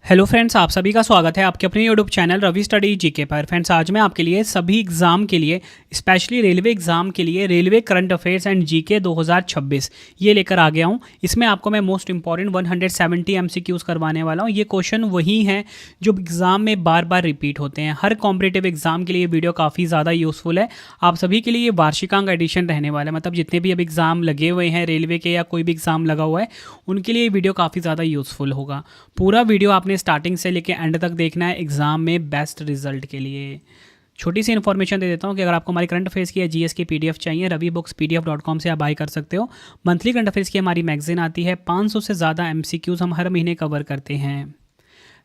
Hello friends, आप सभी का स्वागत है आपके अपने YouTube channel Ravi study GK पर। फ्रेंड्स, आज मैं आपके लिए सभी एग्ज़ाम के लिए, स्पेशली रेलवे एग्ज़ाम के लिए railway current affairs and GK 2026 ये लेकर आ गया हूँ। इसमें आपको मैं मोस्ट इंपॉर्टेंट 170 एमसीक्यूज़ करवाने वाला हूँ। ये क्वेश्चन वही हैं जो एग्ज़ाम में बार बार रिपीट होते हैं। हर कॉम्पिटेटिव एग्ज़ाम के लिए वीडियो काफ़ी ज़्यादा यूज़फुल है। आप सभी के लिए ये वार्षिकांक एडिशन रहने वाला है, मतलब जितने भी अब एग्ज़ाम लगे हुए हैं रेलवे के या कोई भी एग्ज़ाम लगा हुआ है उनके लिए ये वीडियो काफ़ी ज़्यादा यूज़फुल होगा। पूरा वीडियो आपने स्टार्टिंग से लेकर एंड तक देखना है एग्जाम में बेस्ट रिजल्ट के लिए। छोटी सी इन्फॉर्मेशन दे देता हूँ कि अगर आपको हमारी करंट अफेयर्स की या जीएस की पीडीएफ चाहिए, ravibookspdf.com से आप बाय कर सकते हो। मंथली करंट अफेयर्स की हमारी मैगजीन आती है, 500 से ज़्यादा एमसीक्यूज़ हम हर महीने कवर करते हैं।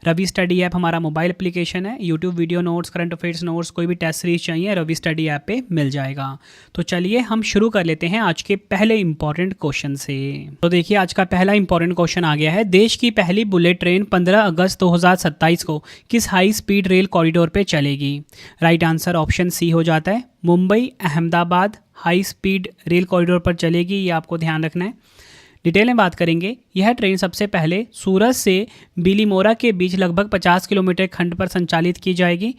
रवि स्टडी ऐप हमारा मोबाइल एप्लीकेशन है। YouTube video notes, current affairs notes, कोई भी टेस्ट सीरीज चाहिए रवि स्टडी ऐप पे मिल जाएगा। तो चलिए हम शुरू कर लेते हैं आज के पहले इंपॉर्टेंट क्वेश्चन से। तो देखिए, आज का पहला इंपॉर्टेंट क्वेश्चन आ गया है। देश की पहली बुलेट ट्रेन 15 अगस्त 2027 को किस हाई स्पीड रेल कॉरिडोर पे चलेगी? राइट आंसर ऑप्शन सी हो जाता है, Mumbai Ahmedabad high speed rail corridor पर चलेगी। ये आपको ध्यान रखना है। डिटेल में बात करेंगे, यह ट्रेन सबसे पहले सूरत से बिलीमोरा के बीच लगभग 50 किलोमीटर खंड पर संचालित की जाएगी।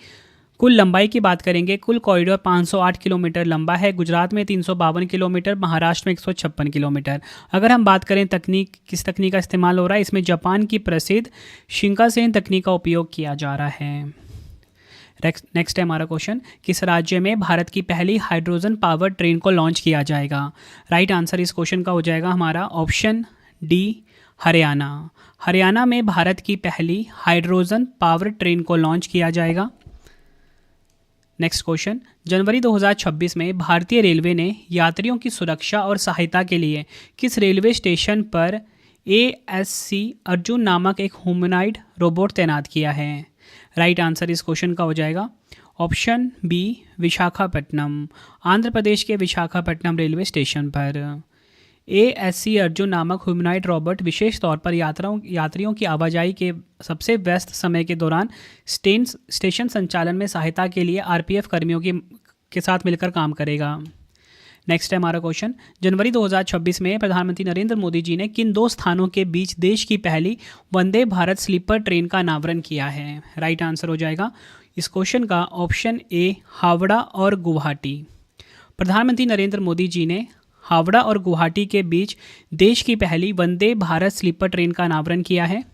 कुल लंबाई की बात करेंगे, कुल कॉरिडोर 508 किलोमीटर लंबा है। गुजरात में 352 किलोमीटर, महाराष्ट्र में 156 किलोमीटर। अगर हम बात करें तकनीक, किस तकनीक का इस्तेमाल हो रहा है, इसमें जापान की प्रसिद्ध शिंकानसेन तकनीक का उपयोग किया जा रहा है। नेक्स्ट है हमारा क्वेश्चन, किस राज्य में भारत की पहली हाइड्रोजन पावर ट्रेन को लॉन्च किया जाएगा? राइट आंसर इस क्वेश्चन का हो जाएगा हमारा ऑप्शन डी, हरियाणा। हरियाणा में भारत की पहली हाइड्रोजन पावर ट्रेन को लॉन्च किया जाएगा। नेक्स्ट क्वेश्चन, जनवरी 2026 में भारतीय रेलवे ने यात्रियों की सुरक्षा और सहायता के लिए किस रेलवे स्टेशन पर ASC अर्जुन नामक एक ह्यूमनॉइड रोबोट तैनात किया है? राइट आंसर इस क्वेश्चन का हो जाएगा ऑप्शन बी, विशाखापट्टनम। आंध्र प्रदेश के विशाखापट्टनम रेलवे स्टेशन पर ASC अर्जुन नामक ह्यूमनॉइड रोबोट विशेष तौर पर यात्रियों की आवाजाही के सबसे व्यस्त समय के दौरान स्टेशन संचालन में सहायता के लिए RPF कर्मियों के साथ मिलकर काम करेगा। नेक्स्ट है हमारा क्वेश्चन, जनवरी 2026 में प्रधानमंत्री नरेंद्र मोदी जी ने किन दो स्थानों के बीच देश की पहली वंदे भारत स्लीपर ट्रेन का अनावरण किया है? राइट आंसर हो जाएगा इस क्वेश्चन का ऑप्शन ए, हावड़ा और गुवाहाटी। प्रधानमंत्री नरेंद्र मोदी जी ने हावड़ा और गुवाहाटी के बीच देश की पहली वंदे भारत स्लीपर ट्रेन का अनावरण किया है।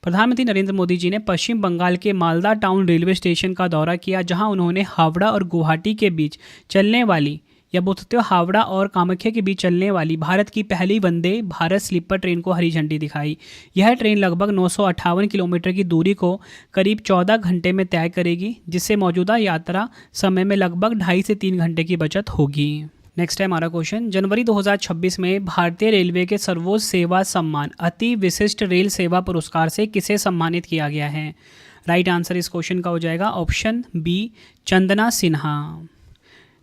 प्रधानमंत्री नरेंद्र मोदी जी ने पश्चिम बंगाल के मालदा टाउन रेलवे स्टेशन का दौरा किया, जहां उन्होंने हावड़ा और गुवाहाटी के बीच चलने वाली या बोलते हो हावड़ा और कामाख्या के बीच चलने वाली भारत की पहली वंदे भारत स्लीपर ट्रेन को हरी झंडी दिखाई। यह ट्रेन लगभग 958 किलोमीटर की दूरी को करीब 14 घंटे में तय करेगी, जिससे मौजूदा यात्रा समय में लगभग 2.5 से 3 घंटे की बचत होगी। नेक्स्ट है हमारा क्वेश्चन, जनवरी 2026 में भारतीय रेलवे के सर्वोच्च सेवा सम्मान अति विशिष्ट रेल सेवा पुरस्कार से किसे सम्मानित किया गया है? राइट आंसर इस क्वेश्चन का हो जाएगा option B, Chandana Sinha.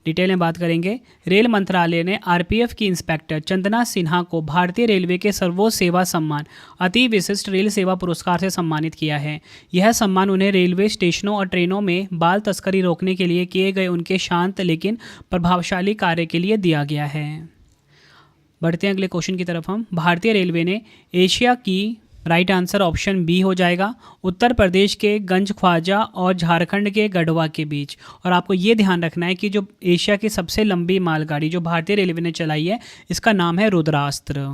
Detail में बात करेंगे, रेल मंत्रालय ने RPF की इंस्पेक्टर चंदना सिन्हा को भारतीय रेलवे के सर्वोच्च सेवा सम्मान अति विशिष्ट रेल सेवा पुरस्कार से सम्मानित किया है। यह सम्मान उन्हें रेलवे स्टेशनों और ट्रेनों में बाल तस्करी रोकने के लिए किए गए उनके शांत लेकिन प्रभावशाली कार्य के लिए दिया गया है। बढ़ते हैं अगले क्वेश्चन की तरफ हम। भारतीय रेलवे ने एशिया की, राइट आंसर ऑप्शन बी हो जाएगा, उत्तर प्रदेश के गंज ख्वाजा और झारखंड के गढ़वा के बीच। और आपको ये ध्यान रखना है कि जो एशिया की सबसे लंबी मालगाड़ी जो भारतीय रेलवे ने चलाई है, इसका नाम है रुद्रास्त्र।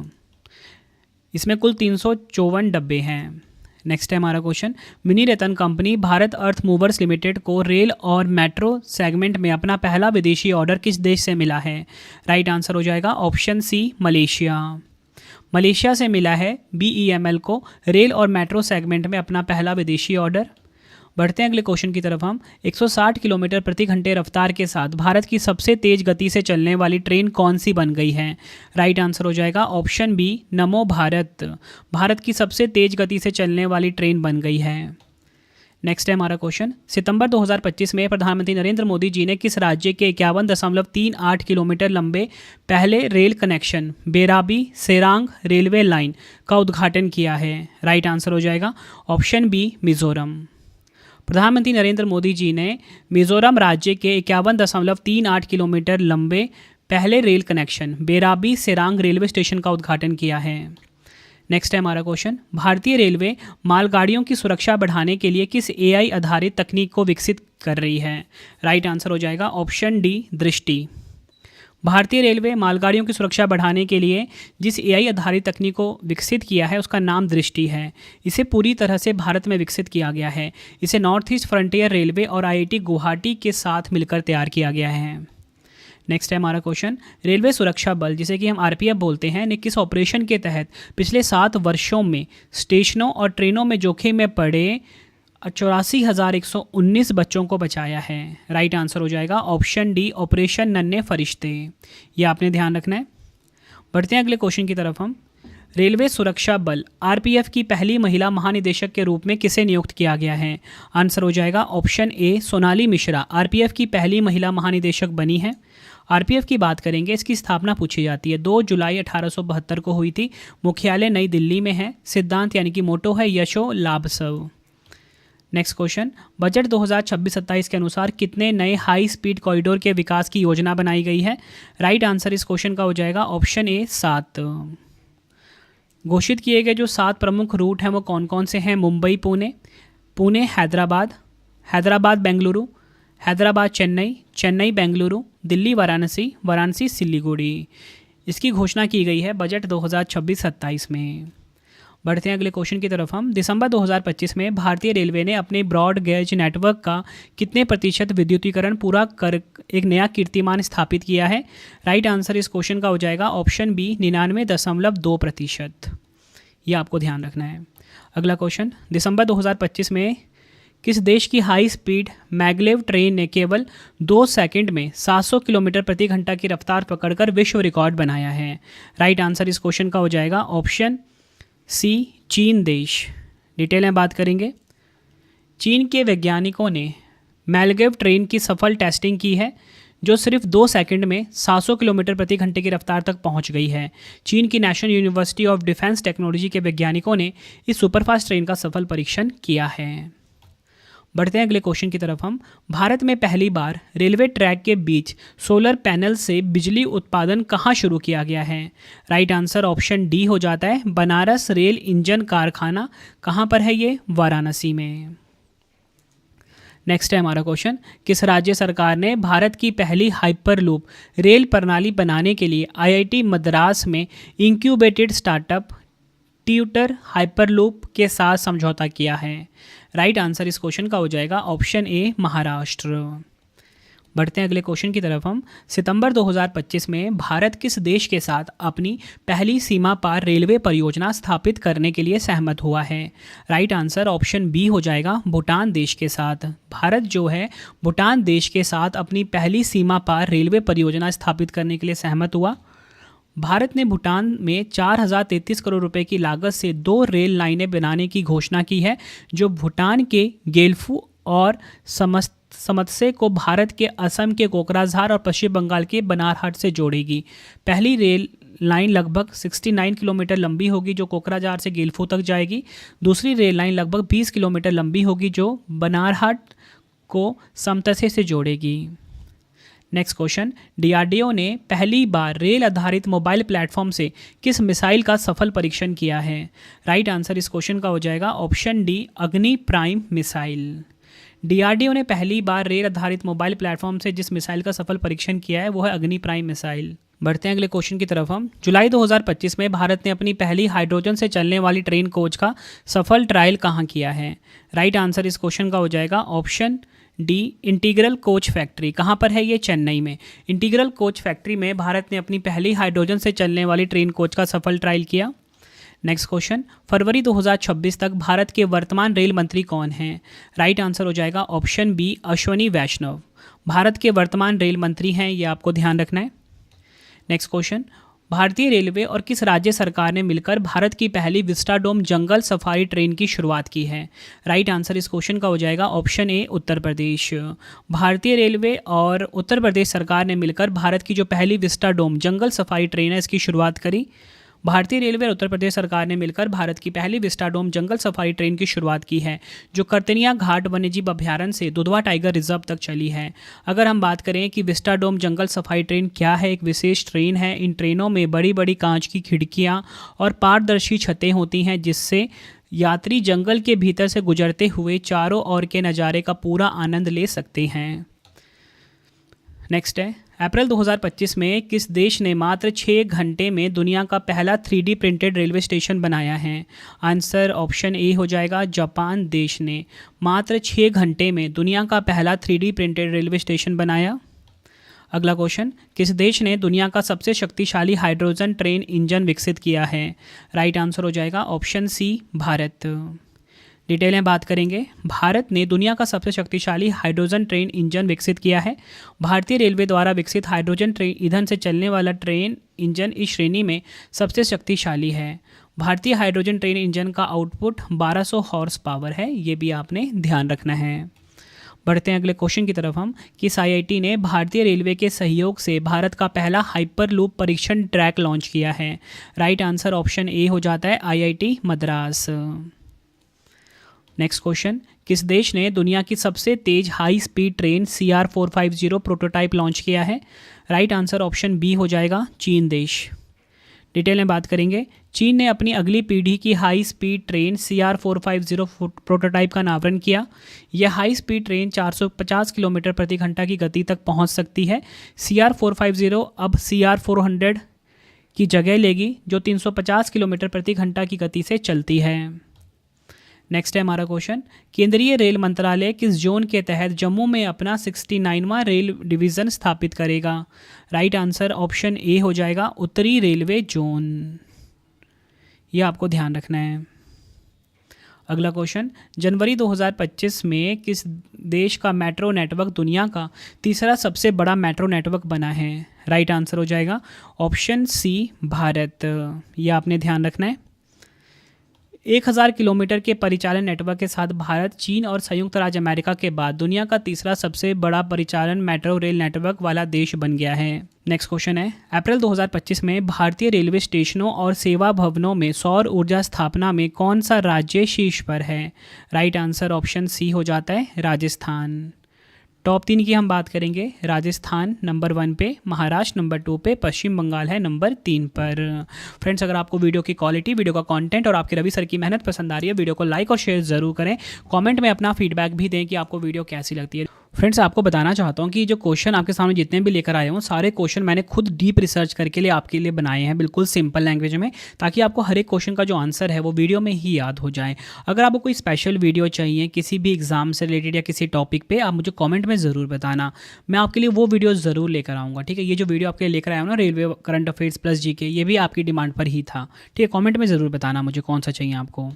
इसमें कुल 354 डब्बे हैं। नेक्स्ट है हमारा क्वेश्चन, मिनी रतन कंपनी भारत अर्थ मूवर्स लिमिटेड को रेल और मेट्रो सेगमेंट में अपना पहला विदेशी ऑर्डर किस देश से मिला है? राइट आंसर हो जाएगा ऑप्शन सी, मलेशिया। मलेशिया से मिला है BEML को रेल और मेट्रो सेगमेंट में अपना पहला विदेशी ऑर्डर। बढ़ते हैं अगले क्वेश्चन की तरफ हम। 160 किलोमीटर प्रति घंटे रफ्तार के साथ भारत की सबसे तेज गति से चलने वाली ट्रेन कौन सी बन गई है? राइट आंसर हो जाएगा ऑप्शन बी, नमो भारत। भारत की सबसे तेज गति से चलने वाली ट्रेन बन गई है। नेक्स्ट है हमारा क्वेश्चन, सितंबर 2025 में प्रधानमंत्री नरेंद्र मोदी जी ने किस राज्य के 51.38 किलोमीटर लंबे पहले rail connection Bairabi Sairang railway line का उद्घाटन किया है? राइट आंसर हो जाएगा ऑप्शन बी, मिजोरम। प्रधानमंत्री नरेंद्र मोदी जी ने मिजोरम राज्य के 51.38 किलोमीटर लंबे पहले rail connection Bairabi Sairang railway station का उद्घाटन किया है। नेक्स्ट है हमारा क्वेश्चन, भारतीय रेलवे मालगाड़ियों की सुरक्षा बढ़ाने के लिए किस एआई आधारित तकनीक को विकसित कर रही है? राइट आंसर हो जाएगा ऑप्शन डी, दृष्टि। भारतीय रेलवे मालगाड़ियों की सुरक्षा बढ़ाने के लिए जिस एआई आधारित तकनीक को विकसित किया है उसका नाम दृष्टि है। इसे पूरी तरह से भारत में विकसित किया गया है। इसे नॉर्थ ईस्ट फ्रंटियर रेलवे और आईआईटी गुवाहाटी के साथ मिलकर तैयार किया गया है। नेक्स्ट है हमारा क्वेश्चन, रेलवे सुरक्षा बल जिसे कि हम आरपीएफ बोलते हैं ने किस ऑपरेशन के तहत पिछले 7 वर्षों में स्टेशनों और ट्रेनों में जोखिम में पड़े 84,119 बच्चों को बचाया है? राइट आंसर हो जाएगा ऑप्शन डी, ऑपरेशन नन्हे फरिश्ते। ये आपने ध्यान रखना है। बढ़ते हैं अगले क्वेश्चन की तरफ हम। रेलवे सुरक्षा बल आरपीएफ की पहली महिला महानिदेशक के रूप में किसे नियुक्त किया गया है? आंसर हो जाएगा ऑप्शन ए, सोनाली मिश्रा आरपीएफ की पहली महिला महानिदेशक बनी है। आरपीएफ की बात करेंगे, इसकी स्थापना पूछी जाती है 2 जुलाई 1872 को हुई थी। मुख्यालय नई दिल्ली में है। सिद्धांत यानी कि मोटो है यशो लाभ सव। नेक्स्ट क्वेश्चन, बजट 2026-27 के अनुसार कितने नए हाई स्पीड कॉरिडोर के विकास की योजना बनाई गई है? राइट आंसर इस क्वेश्चन का हो जाएगा ऑप्शन ए, 7। घोषित किए गए जो 7 प्रमुख रूट हैं वो कौन कौन से हैं? मुंबई पुणे, पुणे हैदराबाद, हैदराबाद बेंगलुरु, हैदराबाद चेन्नई, चेन्नई बेंगलुरु, दिल्ली वाराणसी, वाराणसी सिलीगुड़ी। इसकी घोषणा की गई है बजट 2026-27 में। बढ़ते हैं अगले क्वेश्चन की तरफ हम। दिसंबर 2025 में भारतीय रेलवे ने अपने ब्रॉड गेज नेटवर्क का कितने प्रतिशत विद्युतीकरण पूरा कर एक नया कीर्तिमान स्थापित किया है? राइट आंसर इस क्वेश्चन का हो जाएगा ऑप्शन बी, 99.2%। ये आपको ध्यान रखना है। अगला क्वेश्चन, दिसंबर 2025 में किस देश की हाई स्पीड मैगलेव ट्रेन ने केवल 2 सेकंड में 700 किलोमीटर प्रति घंटा की रफ्तार पकड़कर विश्व रिकॉर्ड बनाया है? राइट आंसर इस क्वेश्चन का हो जाएगा ऑप्शन सी, चीन देश। डिटेल में बात करेंगे। चीन के वैज्ञानिकों ने मैगलेव ट्रेन की सफल टेस्टिंग की है जो सिर्फ 2 सेकंड में 700 किलोमीटर प्रति घंटे की रफ्तार तक पहुंच गई है। चीन की national university of defence technology के वैज्ञानिकों ने इस सुपरफास्ट ट्रेन का सफल परीक्षण किया है। बढ़ते हैं अगले क्वेश्चन की तरफ हम। भारत में पहली बार रेलवे ट्रैक के बीच सोलर पैनल से बिजली उत्पादन कहाँ शुरू किया गया है? राइट आंसर ऑप्शन डी हो जाता है, बनारस रेल इंजन कारखाना। कहाँ पर है ये? वाराणसी में। नेक्स्ट है हमारा क्वेश्चन, किस राज्य सरकार ने भारत की पहली हाइपरलूप रेल प्रणाली बनाने के लिए आईआईटी मद्रास में इंक्यूबेटेड स्टार्टअप ट्यूटर हाइपरलूप के साथ समझौता किया है? राइट आंसर इस क्वेश्चन का हो जाएगा ऑप्शन ए, महाराष्ट्र। बढ़ते हैं अगले क्वेश्चन की तरफ हम। सितंबर 2025 में भारत किस देश के साथ अपनी पहली सीमा पार रेलवे परियोजना स्थापित करने के लिए सहमत हुआ है? राइट आंसर ऑप्शन बी हो जाएगा, भूटान देश के साथ। भारत जो है भूटान देश के साथ अपनी पहली सीमा पार रेलवे परियोजना स्थापित करने के लिए सहमत हुआ। भारत ने भूटान में 4,033 करोड़ रुपए की लागत से 2 रेल लाइनें बनाने की घोषणा की है जो भूटान के गेल्फू और समत्से को भारत के असम के कोकराझार और पश्चिम बंगाल के बनारहाट से जोड़ेगी। पहली रेल लाइन लगभग 69 किलोमीटर लंबी होगी जो कोकराझार से गेल्फू तक जाएगी। दूसरी रेल लाइन लगभग 20 किलोमीटर लंबी होगी जो बनारहाट को समतसे से जोड़ेगी। नेक्स्ट क्वेश्चन, डीआरडीओ ने पहली बार रेल आधारित मोबाइल प्लेटफॉर्म से किस मिसाइल का सफल परीक्षण किया है? राइट आंसर इस क्वेश्चन का हो जाएगा ऑप्शन डी, अग्नि प्राइम मिसाइल। डीआरडीओ ने पहली बार रेल आधारित मोबाइल प्लेटफॉर्म से जिस मिसाइल का सफल परीक्षण किया है वो है अग्नि प्राइम मिसाइल। बढ़ते हैं अगले क्वेश्चन की तरफ हम। जुलाई 2025 में भारत ने अपनी पहली हाइड्रोजन से चलने वाली ट्रेन कोच का सफल ट्रायल कहाँ किया है? राइट आंसर इस क्वेश्चन का हो जाएगा option D, integral coach factory. कहाँ पर है ये? चेन्नई में। इंटीग्रल कोच फैक्ट्री में भारत ने अपनी पहली हाइड्रोजन से चलने वाली ट्रेन कोच का सफल ट्रायल किया। नेक्स्ट क्वेश्चन, फरवरी 2026 तक भारत के वर्तमान रेल मंत्री कौन हैं? राइट आंसर हो जाएगा ऑप्शन बी, अश्वनी वैष्णव। भारत के वर्तमान रेल मंत्री हैं, ये आपको ध्यान रखना है। नेक्स्ट क्वेश्चन, भारतीय रेलवे और किस राज्य सरकार ने मिलकर भारत की पहली विस्टाडोम जंगल सफारी ट्रेन की शुरुआत की है? राइट आंसर इस क्वेश्चन का हो जाएगा ऑप्शन ए, उत्तर प्रदेश। भारतीय रेलवे और उत्तर प्रदेश सरकार ने मिलकर भारत की जो पहली विस्टाडोम जंगल सफारी ट्रेन है इसकी शुरुआत करी। भारतीय रेलवे और उत्तर प्रदेश सरकार ने मिलकर भारत की पहली विस्टाडोम जंगल सफारी ट्रेन की शुरुआत की है, जो करतनिया घाट वन्यजीव अभ्यारण्य से दुधवा टाइगर रिजर्व तक चली है। अगर हम बात करें कि विस्टाडोम जंगल सफारी ट्रेन क्या है, एक विशेष ट्रेन है। इन ट्रेनों में बड़ी बड़ी कांच की खिड़कियाँ और पारदर्शी छतें होती हैं, जिससे यात्री जंगल के भीतर से गुजरते हुए चारों ओर के नज़ारे का पूरा आनंद ले सकते हैं। नेक्स्ट है, अप्रैल 2025 में किस देश ने मात्र 6 घंटे में दुनिया का पहला 3D प्रिंटेड रेलवे स्टेशन बनाया है? आंसर ऑप्शन ए हो जाएगा, जापान देश ने मात्र 6 घंटे में दुनिया का पहला 3D प्रिंटेड रेलवे स्टेशन बनाया। अगला क्वेश्चन, किस देश ने दुनिया का सबसे शक्तिशाली हाइड्रोजन ट्रेन इंजन विकसित किया है? राइट आंसर हो जाएगा ऑप्शन सी, भारत। डिटेल में बात करेंगे, भारत ने दुनिया का सबसे शक्तिशाली हाइड्रोजन ट्रेन इंजन विकसित किया है। भारतीय रेलवे द्वारा विकसित हाइड्रोजन ट्रेन ईंधन से चलने वाला ट्रेन इंजन इस श्रेणी में सबसे शक्तिशाली है। भारतीय हाइड्रोजन ट्रेन इंजन का आउटपुट 1200 हॉर्स पावर है, ये भी आपने ध्यान रखना है। बढ़ते हैं अगले क्वेश्चन की तरफ हम, किस आईआईटी ने भारतीय रेलवे के सहयोग से भारत का पहला हाइपर लूप परीक्षण ट्रैक लॉन्च किया है? राइट आंसर ऑप्शन ए हो जाता है, आईआईटी मद्रास। नेक्स्ट क्वेश्चन, किस देश ने दुनिया की सबसे तेज high speed train CR450 prototype launch किया है? राइट आंसर ऑप्शन बी हो जाएगा, चीन देश। डिटेल में बात करेंगे, चीन ने अपनी अगली पीढ़ी की high speed train CR450 prototype का अनावरण किया। यह हाई स्पीड ट्रेन 450 किलोमीटर प्रति घंटा की गति तक पहुंच सकती है। CR450 अब CR400 की जगह लेगी, जो 350 किलोमीटर प्रति घंटा की गति से चलती है। नेक्स्ट है हमारा क्वेश्चन, केंद्रीय रेल मंत्रालय किस जोन के तहत जम्मू में अपना 69वां रेल डिवीज़न स्थापित करेगा? राइट आंसर ऑप्शन ए हो जाएगा, उत्तरी रेलवे जोन। ये आपको ध्यान रखना है। अगला क्वेश्चन, जनवरी 2025 में किस देश का मेट्रो नेटवर्क दुनिया का तीसरा सबसे बड़ा मेट्रो नेटवर्क बना है? राइट आंसर हो जाएगा ऑप्शन सी, भारत। ये आपने ध्यान रखना है। 1000 किलोमीटर के परिचालन नेटवर्क के साथ भारत, चीन और संयुक्त राज्य अमेरिका के बाद दुनिया का तीसरा सबसे बड़ा परिचालन मेट्रो रेल नेटवर्क वाला देश बन गया है। नेक्स्ट क्वेश्चन है, अप्रैल 2025 में भारतीय रेलवे स्टेशनों और सेवा भवनों में सौर ऊर्जा स्थापना में कौन सा राज्य शीर्ष पर है? राइट आंसर ऑप्शन सी हो जाता है, राजस्थान। टॉप 3 की हम बात करेंगे, राजस्थान नंबर 1 पे, महाराष्ट्र नंबर 2 पे, पश्चिम बंगाल है नंबर 3 पर। फ्रेंड्स, अगर आपको वीडियो की क्वालिटी, वीडियो का कंटेंट और आपके रवि सर की मेहनत पसंद आ रही है, वीडियो को लाइक और शेयर ज़रूर करें। कमेंट में अपना फीडबैक भी दें कि आपको वीडियो कैसी लगती है। फ्रेंड्स, आपको बताना चाहता हूँ कि जो क्वेश्चन आपके सामने जितने भी लेकर आए हूँ, सारे क्वेश्चन मैंने खुद डीप रिसर्च करके लिए आपके लिए बनाए हैं, बिल्कुल सिंपल लैंग्वेज में, ताकि आपको हर एक क्वेश्चन का जो आंसर है वो वीडियो में ही याद हो जाए। अगर आपको कोई स्पेशल वीडियो चाहिए किसी भी एग्जाम से रिलेटेड या किसी टॉपिक पे, आप मुझे कमेंट में ज़रूर बताना, मैं आपके लिए वो वीडियो ज़रूर लेकर आऊँगा। ठीक है, ये जो वीडियो आपके लिए लेकर आया हूँ ना, railway current affairs plus GK, ये भी आपकी डिमांड पर ही था। ठीक है, कॉमेंट में ज़रूर बताना मुझे कौन सा चाहिए आपको।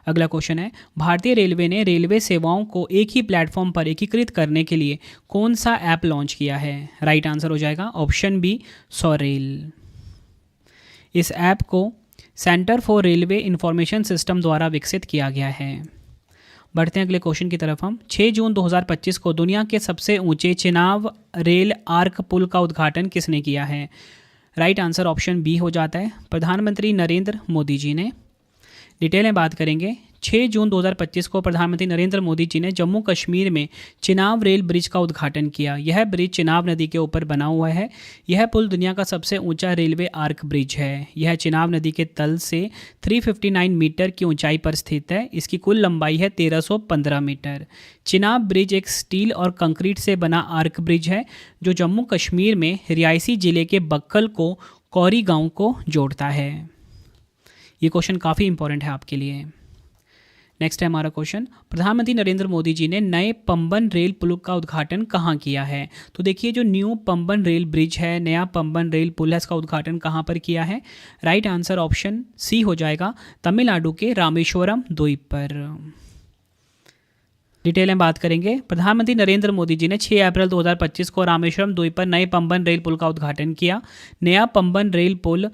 अगला क्वेश्चन है, भारतीय रेलवे ने रेलवे सेवाओं को एक ही प्लेटफॉर्म पर एकीकृत करने के लिए कौन सा ऐप लॉन्च किया है? राइट आंसर हो जाएगा ऑप्शन बी, सॉरेल। इस ऐप को centre for railway information system द्वारा विकसित किया गया है। बढ़ते हैं अगले क्वेश्चन की तरफ हम। 6 जून 2025 को दुनिया के सबसे ऊंचे चिनाब रेल आर्क पुल का उद्घाटन किसने किया है? राइट आंसर ऑप्शन बी हो जाता है, प्रधानमंत्री नरेंद्र मोदी जी ने। डिटेल में बात करेंगे, 6 जून 2025 को प्रधानमंत्री नरेंद्र मोदी जी ने जम्मू कश्मीर में चिनाब रेल ब्रिज का उद्घाटन किया। यह ब्रिज चिनाब नदी के ऊपर बना हुआ है। यह पुल दुनिया का सबसे ऊंचा रेलवे आर्क ब्रिज है। यह चिनाब नदी के तल से 359 मीटर की ऊंचाई पर स्थित है। इसकी कुल लंबाई है 1315 मीटर। चिनाब ब्रिज एक स्टील और कंक्रीट से बना आर्क ब्रिज है, जो जम्मू कश्मीर में रियासी जिले के बक्कल को कौरी गाँव को जोड़ता है। ये क्वेश्चन काफ़ी इंपॉर्टेंट है आपके लिए। नेक्स्ट है हमारा क्वेश्चन, प्रधानमंत्री नरेंद्र मोदी जी ने नए पंबन रेल पुल का उद्घाटन कहाँ किया है? तो देखिए, जो न्यू पंबन रेल ब्रिज है, नया पंबन रेल पुल है, इसका उद्घाटन कहाँ पर किया है? राइट आंसर ऑप्शन सी हो जाएगा, तमिलनाडु के रामेश्वरम द्वीप पर। डिटेल में बात करेंगे, प्रधानमंत्री नरेंद्र मोदी जी ने 6 अप्रैल 2025 को रामेश्वरम द्वीप पर नए पंबन रेल पुल का उद्घाटन किया। नया पंबन रेल पुल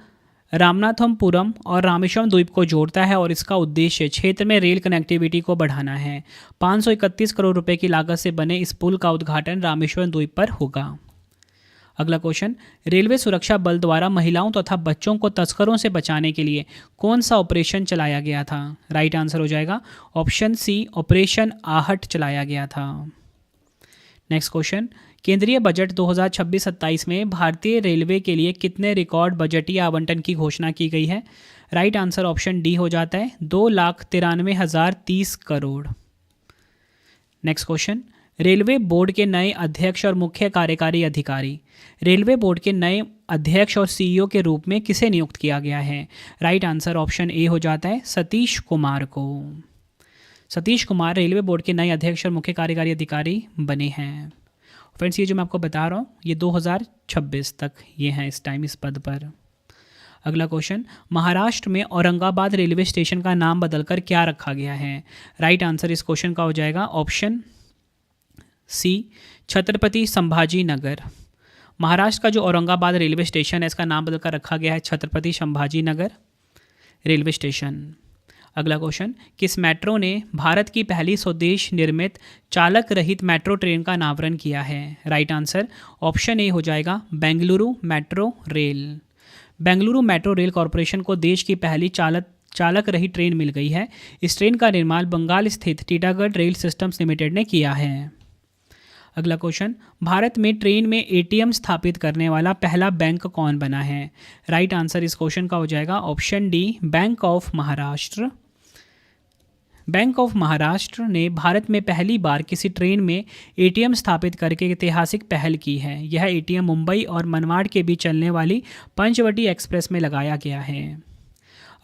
रामनाथपुरम और रामेश्वरम द्वीप को जोड़ता है और इसका उद्देश्य क्षेत्र में रेल कनेक्टिविटी को बढ़ाना है। 531 करोड़ रुपए की लागत से बने इस पुल का उद्घाटन रामेश्वरम द्वीप पर होगा। अगला क्वेश्चन, रेलवे सुरक्षा बल द्वारा महिलाओं तथा बच्चों को तस्करों से बचाने के लिए कौन सा ऑपरेशन चलाया गया था? राइट आंसर हो जाएगा ऑप्शन सी, ऑपरेशन आहट चलाया गया था। नेक्स्ट क्वेश्चन, केंद्रीय बजट 2026-27 में भारतीय रेलवे के लिए कितने रिकॉर्ड बजटीय आवंटन की घोषणा की गई है? राइट आंसर ऑप्शन डी हो जाता है 2,93,030 crore. Next question, railway board के नए अध्यक्ष और मुख्य कार्यकारी अधिकारी, रेलवे बोर्ड के नए अध्यक्ष और सीईओ के रूप में किसे नियुक्त किया गया है? राइट आंसर ऑप्शन ए हो जाता है सतीश कुमार को। सतीश कुमार रेलवे बोर्ड के नए अध्यक्ष और मुख्य कार्यकारी अधिकारी बने हैं। फ्रेंड्स, ये जो मैं आपको बता रहा हूँ ये 2026 तक ये हैं इस टाइम इस पद पर। अगला क्वेश्चन, महाराष्ट्र में औरंगाबाद रेलवे स्टेशन का नाम बदलकर क्या रखा गया है? राइट आंसर इस क्वेश्चन का हो जाएगा ऑप्शन सी, छत्रपति संभाजी नगर। महाराष्ट्र का जो औरंगाबाद रेलवे स्टेशन है इसका नाम बदलकर रखा गया है छत्रपति संभाजी नगर रेलवे स्टेशन। अगला क्वेश्चन, किस मेट्रो ने भारत की पहली स्वदेश निर्मित चालक रहित मेट्रो ट्रेन का अनावरण किया है? राइट आंसर ऑप्शन ए हो जाएगा Bengaluru metro rail. Bengaluru metro rail corporation को देश की पहली चालक रहित ट्रेन मिल गई है। इस ट्रेन का निर्माण बंगाल स्थित टीटागढ़ रेल सिस्टम्स लिमिटेड ने किया है। अगला क्वेश्चन, भारत में ट्रेन में एटीएम स्थापित करने वाला पहला बैंक कौन बना है? राइट आंसर इस क्वेश्चन का हो जाएगा option D, bank of Maharashtra. Bank of Maharashtra ने भारत में पहली बार किसी ट्रेन में एटीएम स्थापित करके ऐतिहासिक पहल की है। यह एटीएम मुंबई और मनमाड़ के बीच चलने वाली पंचवटी एक्सप्रेस में लगाया गया है।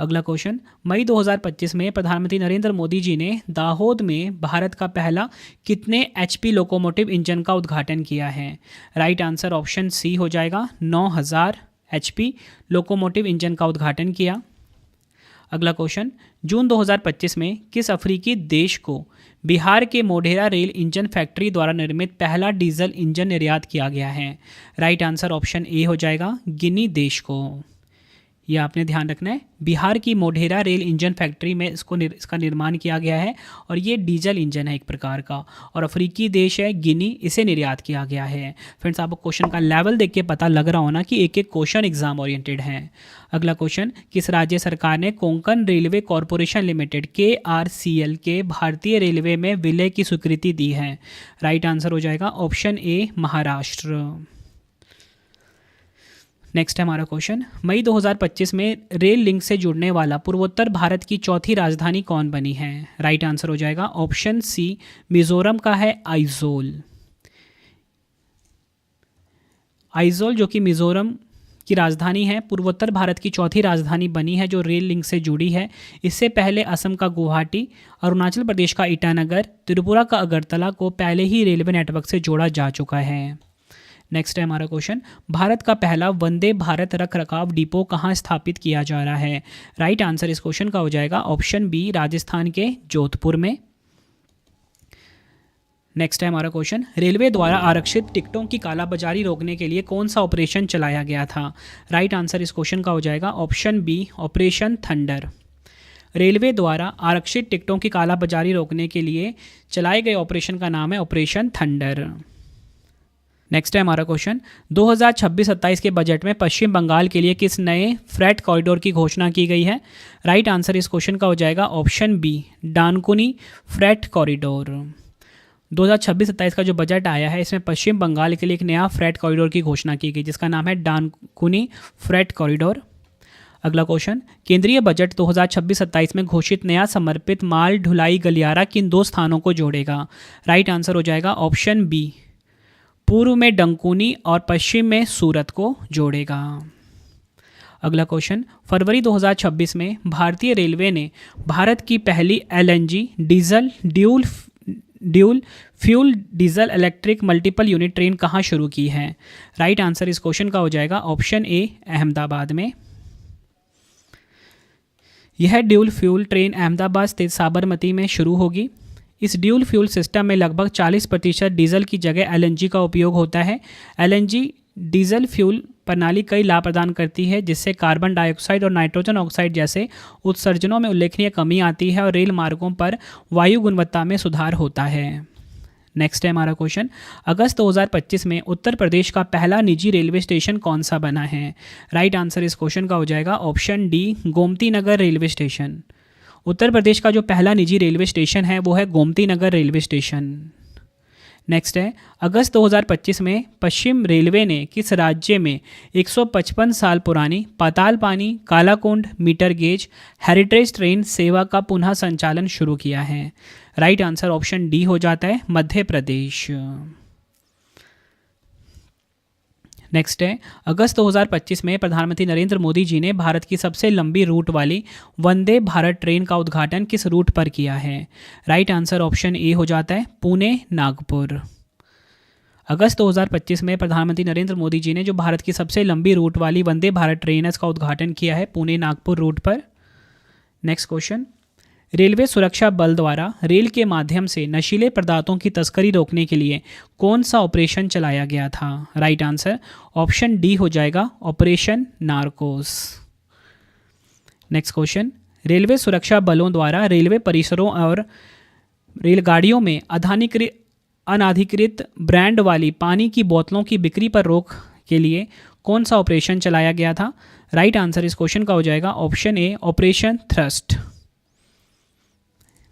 अगला क्वेश्चन, मई 2025 में प्रधानमंत्री नरेंद्र मोदी जी ने दाहोद में भारत का पहला कितने एचपी लोकोमोटिव इंजन का उद्घाटन किया है? राइट आंसर ऑप्शन सी हो जाएगा 9000 एचपी लोकोमोटिव इंजन का उद्घाटन किया। अगला क्वेश्चन, जून 2025 में किस अफ्रीकी देश को बिहार के मोढेरा रेल इंजन फैक्ट्री द्वारा निर्मित पहला डीजल इंजन निर्यात किया गया है? राइट आंसर ऑप्शन ए हो जाएगा गिनी देश को। यह आपने ध्यान रखना है, बिहार की मोढेरा रेल इंजन फैक्ट्री में इसका निर्माण किया गया है और ये डीजल इंजन है एक प्रकार का, और अफ्रीकी देश है गिनी, इसे निर्यात किया गया है। फ्रेंड्स, आपको क्वेश्चन का लेवल देख के पता लग रहा होना कि एक एक क्वेश्चन एग्जाम ओरिएंटेड है। अगला क्वेश्चन, किस राज्य सरकार ने Konkan railway corporation limited KRCL के भारतीय रेलवे में विलय की स्वीकृति दी है? राइट आंसर हो जाएगा ऑप्शन ए, महाराष्ट्र। नेक्स्ट है हमारा क्वेश्चन, मई 2025 में रेल लिंक से जुड़ने वाला पूर्वोत्तर भारत की चौथी राजधानी कौन बनी है? राइट आंसर हो जाएगा ऑप्शन सी, मिजोरम का है आइजोल। आइजोल जो कि मिजोरम की राजधानी है, पूर्वोत्तर भारत की चौथी राजधानी बनी है जो रेल लिंक से जुड़ी है। इससे पहले असम का गुवाहाटी, अरुणाचल प्रदेश का ईटानगर, त्रिपुरा का अगरतला को पहले ही रेलवे नेटवर्क से जोड़ा जा चुका है। नेक्स्ट है हमारा क्वेश्चन, भारत का पहला वंदे भारत रख रखाव डिपो कहाँ स्थापित किया जा रहा है? राइट आंसर इस क्वेश्चन का हो जाएगा ऑप्शन बी, राजस्थान के जोधपुर में। नेक्स्ट है हमारा क्वेश्चन, रेलवे द्वारा आरक्षित टिकटों की कालाबाजारी रोकने के लिए कौन सा ऑपरेशन चलाया गया था? राइट आंसर इस क्वेश्चन का हो जाएगा option B, operation thunder. Railway द्वारा आरक्षित टिकटों की कालाबाजारी रोकने के लिए चलाए गए ऑपरेशन का नाम है ऑपरेशन थंडर। नेक्स्ट है हमारा क्वेश्चन, 2026-27 के बजट में पश्चिम बंगाल के लिए किस नए फ्रेट कॉरिडोर की घोषणा की गई है? राइट आंसर इस क्वेश्चन का हो जाएगा option B, Dankuni freight corridor. 2026-27 का जो बजट आया है इसमें पश्चिम बंगाल के लिए एक नया फ्रेट कॉरिडोर की घोषणा की गई जिसका नाम है डानकुनी फ्रेट कॉरिडोर। अगला क्वेश्चन, केंद्रीय बजट 2026-27 में घोषित नया समर्पित माल ढुलाई गलियारा किन दो स्थानों को जोड़ेगा? राइट आंसर हो जाएगा ऑप्शन बी, पूर्व में डंकुनी और पश्चिम में सूरत को जोड़ेगा। अगला क्वेश्चन, फरवरी 2026 में भारतीय रेलवे ने भारत की पहली LNG diesel dual fuel diesel electric multiple unit train कहाँ शुरू की है? राइट आंसर इस क्वेश्चन का हो जाएगा ऑप्शन ए, अहमदाबाद में। यह ड्यूल फ्यूल ट्रेन अहमदाबाद स्थित साबरमती में शुरू होगी। इस ड्यूल फ्यूल सिस्टम में लगभग 40% डीजल की जगह LNG का उपयोग होता है। LNG डीजल फ्यूल प्रणाली कई लाभ प्रदान करती है जिससे कार्बन डाइऑक्साइड और नाइट्रोजन ऑक्साइड जैसे उत्सर्जनों में उल्लेखनीय कमी आती है और रेल मार्गों पर वायु गुणवत्ता में सुधार होता है। नेक्स्ट है हमारा क्वेश्चन, अगस्त 2025 में उत्तर प्रदेश का पहला निजी रेलवे स्टेशन कौन सा बना है? राइट आंसर इस क्वेश्चन का हो जाएगा option D, Gomti Nagar railway station. Uttar Pradesh का जो पहला निजी रेलवे स्टेशन है वो है Gomti Nagar railway station. Next है, अगस्त 2025 में पश्चिम रेलवे ने किस राज्य में 155 साल पुरानी Patalpani Kalakund metre gauge heritage train सेवा का पुनः संचालन शुरू किया है? राइट आंसर ऑप्शन डी हो जाता है मध्य प्रदेश। नेक्स्ट है, अगस्त 2025 में प्रधानमंत्री नरेंद्र मोदी जी ने भारत की सबसे लंबी रूट वाली वंदे भारत ट्रेन का उद्घाटन किस रूट पर किया है? राइट आंसर ऑप्शन ए हो जाता है पुणे नागपुर। अगस्त 2025 में प्रधानमंत्री नरेंद्र मोदी जी ने जो भारत की सबसे लंबी रूट वाली वंदे भारत ट्रेन है इसका उद्घाटन किया है पुणे नागपुर रूट पर। नेक्स्ट क्वेश्चन, रेलवे सुरक्षा बल द्वारा रेल के माध्यम से नशीले पदार्थों की तस्करी रोकने के लिए कौन सा ऑपरेशन चलाया गया था? राइट आंसर ऑप्शन डी हो जाएगा operation Narcos. Next question, railway सुरक्षा बलों द्वारा रेलवे परिसरों और रेलगाड़ियों में अनाधिकृत ब्रांड वाली पानी की बोतलों की बिक्री पर रोक के लिए कौन सा ऑपरेशन चलाया गया था? राइट आंसर इस क्वेश्चन का हो जाएगा option A operation thrust.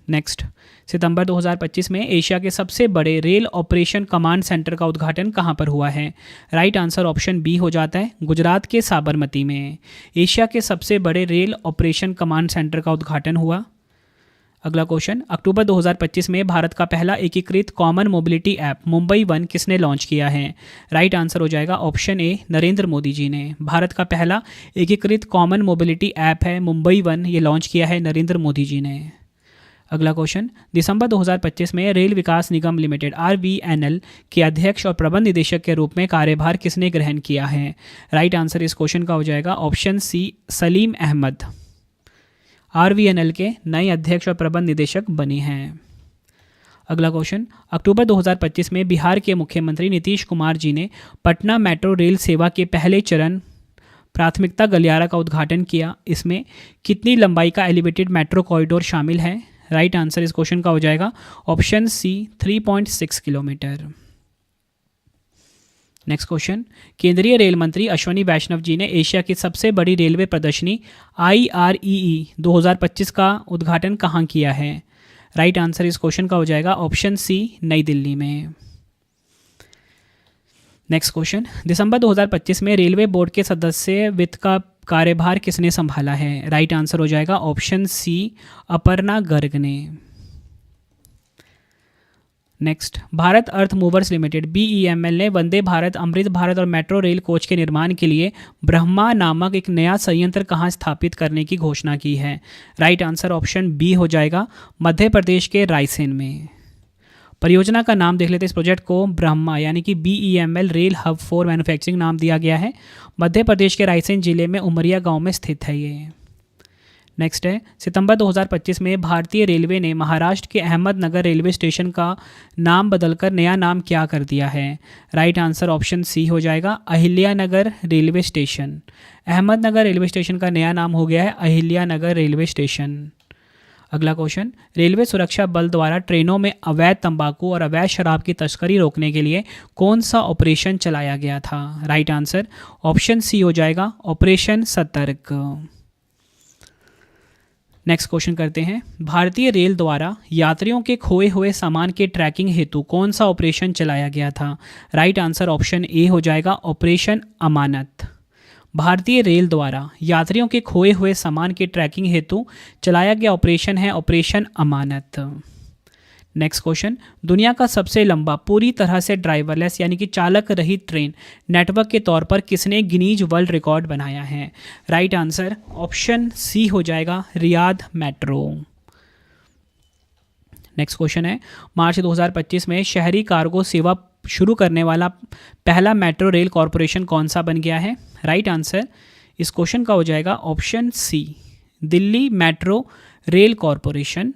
Next, सितंबर 2025 में एशिया के सबसे बड़े रेल ऑपरेशन कमांड सेंटर का उद्घाटन कहां पर हुआ है? राइट आंसर ऑप्शन बी हो जाता है गुजरात के साबरमती में एशिया के सबसे बड़े रेल ऑपरेशन कमांड सेंटर का उद्घाटन हुआ। अगला क्वेश्चन, अक्टूबर 2025 में भारत का पहला एकीकृत common mobility app Mumbai one किसने लॉन्च किया है? राइट आंसर हो जाएगा ऑप्शन ए नरेंद्र मोदी जी ने। भारत का पहला एकीकृत कॉमन मोबिलिटी ऐप है मुंबई वन, ये लॉन्च किया है नरेंद्र मोदी जी ने। अगला क्वेश्चन, दिसंबर 2025 में रेल विकास निगम लिमिटेड RVNL के अध्यक्ष और प्रबंध निदेशक के रूप में कार्यभार किसने ग्रहण किया है? राइट आंसर इस क्वेश्चन का हो जाएगा option C Salim Ahmed. RVNL के नए अध्यक्ष और प्रबंध निदेशक बने हैं। अगला क्वेश्चन, अक्टूबर 2025 में बिहार के मुख्यमंत्री नीतीश कुमार जी ने पटना मेट्रो रेल सेवा के पहले चरण प्राथमिकता गलियारा का उद्घाटन किया। इसमें कितनी लंबाई का एलिवेटेड मेट्रो कॉरिडोर शामिल है? राइट आंसर इस क्वेश्चन का हो जाएगा option C 3.6 kilometre. Next question, केंद्रीय रेल मंत्री अश्विनी वैष्णव जी ने एशिया की सबसे बड़ी रेलवे प्रदर्शनी IREE 2025 का उद्घाटन कहाँ किया है? राइट आंसर इस क्वेश्चन का हो जाएगा ऑप्शन सी नई दिल्ली में। नेक्स्ट क्वेश्चन, दिसंबर 2025 में रेलवे बोर्ड के सदस्य वित्त का कार्यभार किसने संभाला है? राइट आंसर हो जाएगा ऑप्शन सी अपर्णा गर्ग ने। नेक्स्ट, भारत अर्थ मूवर्स लिमिटेड BEML ने वंदे भारत, अमृत भारत और मेट्रो रेल कोच के निर्माण के लिए ब्रह्मा नामक एक नया संयंत्र कहाँ स्थापित करने की घोषणा की है? राइट आंसर ऑप्शन बी हो जाएगा मध्य प्रदेश के रायसेन में। परियोजना का नाम देख लेते हैं, इस प्रोजेक्ट को ब्रह्मा यानी कि BEML rail hub for manufacturing नाम दिया गया है। मध्य प्रदेश के रायसेन जिले में उमरिया गांव में स्थित है ये। नेक्स्ट है, सितंबर 2025 में भारतीय रेलवे ने महाराष्ट्र के अहमदनगर रेलवे स्टेशन का नाम बदलकर नया नाम क्या कर दिया है? राइट आंसर ऑप्शन सी हो जाएगा Ahilyanagar railway station. Ahmednagar railway station का नया नाम हो गया है अहिल्यानगर रेलवे स्टेशन। अगला क्वेश्चन, रेलवे सुरक्षा बल द्वारा ट्रेनों में अवैध तंबाकू और अवैध शराब की तस्करी रोकने के लिए कौन सा ऑपरेशन चलाया गया था? राइट आंसर ऑप्शन सी हो जाएगा ऑपरेशन सतर्क। नेक्स्ट क्वेश्चन करते हैं, भारतीय रेल द्वारा यात्रियों के खोए हुए सामान के ट्रैकिंग हेतु कौन सा ऑपरेशन चलाया गया था? राइट आंसर ऑप्शन ए हो जाएगा ऑपरेशन अमानत। भारतीय रेल द्वारा यात्रियों के खोए हुए सामान के ट्रैकिंग हेतु चलाया गया ऑपरेशन है ऑपरेशन अमानत। नेक्स्ट क्वेश्चन, दुनिया का सबसे लंबा पूरी तरह से ड्राइवरलेस यानी कि चालक रहित ट्रेन नेटवर्क के तौर पर किसने गिनीज वर्ल्ड रिकॉर्ड बनाया है? राइट आंसर ऑप्शन सी हो जाएगा रियाद मेट्रो। नेक्स्ट क्वेश्चन है, मार्च 2025 में शहरी कार्गो सेवा शुरू करने वाला पहला मेट्रो रेल कॉरपोरेशन कौन सा बन गया है? राइट आंसर इस क्वेश्चन का हो जाएगा option C Delhi metro rail corporation.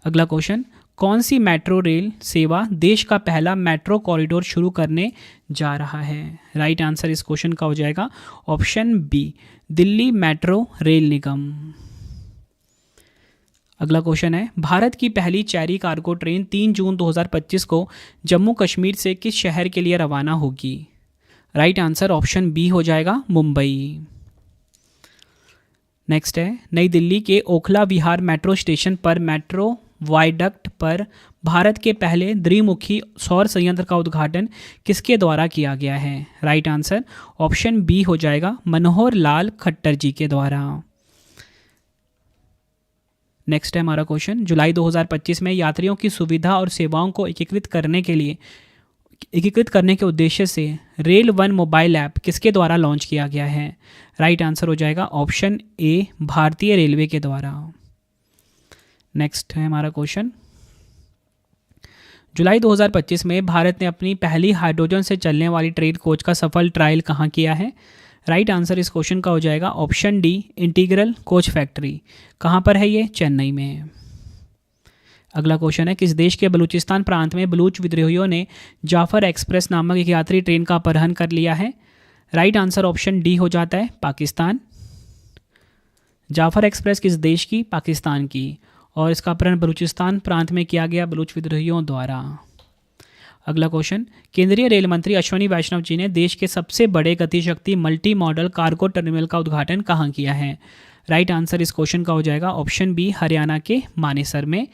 अगला क्वेश्चन, कौन सी मेट्रो रेल सेवा देश का पहला मेट्रो कॉरिडोर शुरू करने जा रहा है? राइट आंसर इस क्वेश्चन का हो जाएगा option B Delhi metro rail निगम। अगला क्वेश्चन है, भारत की पहली चेरी कार्गो ट्रेन 3 जून 2025 को जम्मू कश्मीर से किस शहर के लिए रवाना होगी? राइट आंसर ऑप्शन बी हो जाएगा, मुंबई। नेक्स्ट है, नई दिल्ली के ओखला विहार मेट्रो स्टेशन पर मेट्रो वायडक्ट पर भारत के पहले द्विमुखी सौर संयंत्र का उद्घाटन किसके द्वारा किया गया है? राइट आंसर ऑप्शन बी हो जाएगा, मनोहर लाल खट्टर जी के द्वारा। नेक्स्ट है हमारा क्वेश्चन, जुलाई 2025 में यात्रियों की सुविधा और सेवाओं को एकीकृत करने के उद्देश्य से रेल वन मोबाइल ऐप किसके द्वारा लॉन्च किया गया है? राइट आंसर हो जाएगा ऑप्शन ए, भारतीय रेलवे के द्वारा। नेक्स्ट है हमारा क्वेश्चन, जुलाई 2025 में भारत ने अपनी पहली हाइड्रोजन से चलने वाली ट्रेन कोच का सफल ट्रायल कहाँ किया है? राइट आंसर इस क्वेश्चन का हो जाएगा option D, integral coach factory. कहाँ पर है ये? चेन्नई में। अगला क्वेश्चन है, किस देश के बलूचिस्तान प्रांत में बलूच विद्रोहियों ने जाफर एक्सप्रेस नामक एक यात्री ट्रेन का अपहरण कर लिया है? राइट आंसर ऑप्शन डी हो जाता है, पाकिस्तान। जाफर एक्सप्रेस किस देश की? पाकिस्तान की। और इसका अपहरण बलूचिस्तान प्रांत में किया गया बलूच विद्रोहियों द्वारा। अगला क्वेश्चन, केंद्रीय रेल मंत्री अश्विनी वैष्णव जी ने देश के सबसे बड़े Gatishakti multi modal cargo terminal का उद्घाटन कहाँ किया है? राइट आंसर इस क्वेश्चन का हो जाएगा ऑप्शन बी, हरियाणा के मानेसर में।